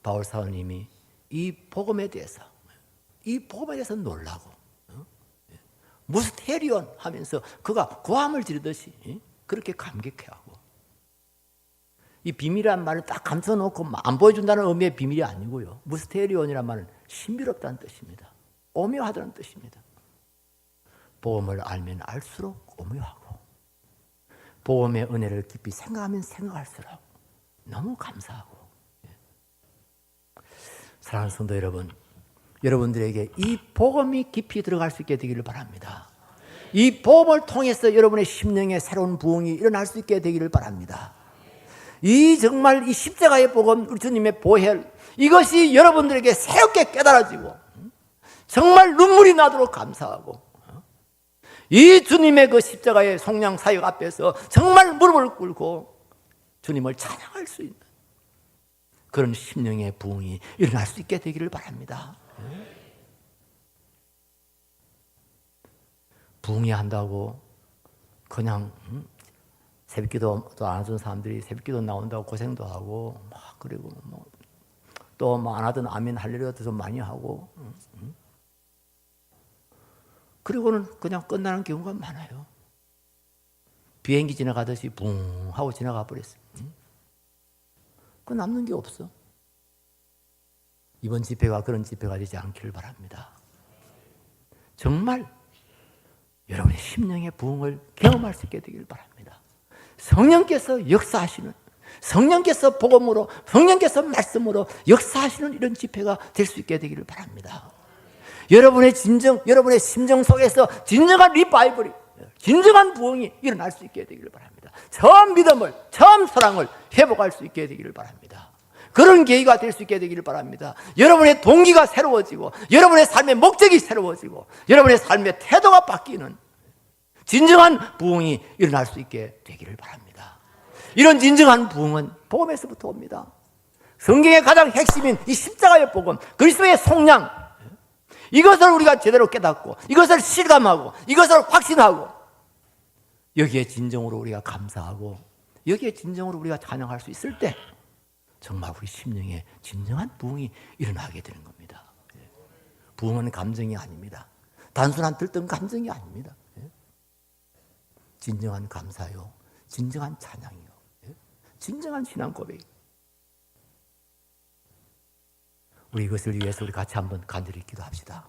바울 사도님이 이 복음에 대해서 놀라고 무스테리온 하면서 그가 고함을 지르듯이 그렇게 감격해하고, 이 비밀이란 말을 딱 감춰놓고 안 보여준다는 의미의 비밀이 아니고요. 무스테리온이란 말은 신비롭다는 뜻입니다. 오묘하다는 뜻입니다. 복음을 알면 알수록 오묘하고, 복음의 은혜를 깊이 생각하면 생각할수록 너무 감사하고. 사랑하는 성도 여러분, 여러분들에게 이 복음이 깊이 들어갈 수 있게 되기를 바랍니다. 이 복음을 통해서 여러분의 심령에 새로운 부흥이 일어날 수 있게 되기를 바랍니다. 정말 이 십자가의 복음, 우리 주님의 보혈, 이것이 여러분들에게 새롭게 깨달아지고 정말 눈물이 나도록 감사하고, 이 주님의 그 십자가의 속량 사역 앞에서 정말 무릎을 꿇고 주님을 찬양할 수 있는 그런 심령의 부흥이 일어날 수 있게 되기를 바랍니다. 부흥이 한다고 그냥 새벽기도도 안 하던 사람들이 새벽기도 나온다고 고생도 하고, 그리고 또 안 하던 아멘 할렐루야도 좀 많이 하고, 그리고는 그냥 끝나는 경우가 많아요. 비행기 지나가듯이 붕 하고 지나가 버렸어요. 그 남는 게 없어. 이번 집회가 그런 집회가 되지 않기를 바랍니다. 정말 여러분의 심령의 부흥을 경험할 수 있게 되기를 바랍니다. 성령께서 역사하시는, 성령께서 복음으로, 성령께서 말씀으로 역사하시는 이런 집회가 될 수 있게 되기를 바랍니다. 여러분의 심정 속에서 진정한 리바이벌이, 진정한 부흥이 일어날 수 있게 되기를 바랍니다. 처음 믿음을, 처음 사랑을 회복할 수 있게 되기를 바랍니다. 그런 계기가 될 수 있게 되기를 바랍니다. 여러분의 동기가 새로워지고, 여러분의 삶의 목적이 새로워지고, 여러분의 삶의 태도가 바뀌는 진정한 부흥이 일어날 수 있게 되기를 바랍니다. 이런 진정한 부흥은 복음에서부터 옵니다. 성경의 가장 핵심인 이 십자가의 복음, 그리스도의 속량, 이것을 우리가 제대로 깨닫고, 이것을 실감하고, 이것을 확신하고, 여기에 진정으로 우리가 감사하고, 여기에 진정으로 우리가 찬양할 수 있을 때 정말 우리 심령에 진정한 부흥이 일어나게 되는 겁니다. 부흥은 감정이 아닙니다. 단순한 들뜬 감정이 아닙니다. 진정한 감사요, 진정한 찬양이요, 진정한 신앙 고백. 우리 이것을 위해서 우리 같이 한번 간절히 기도합시다.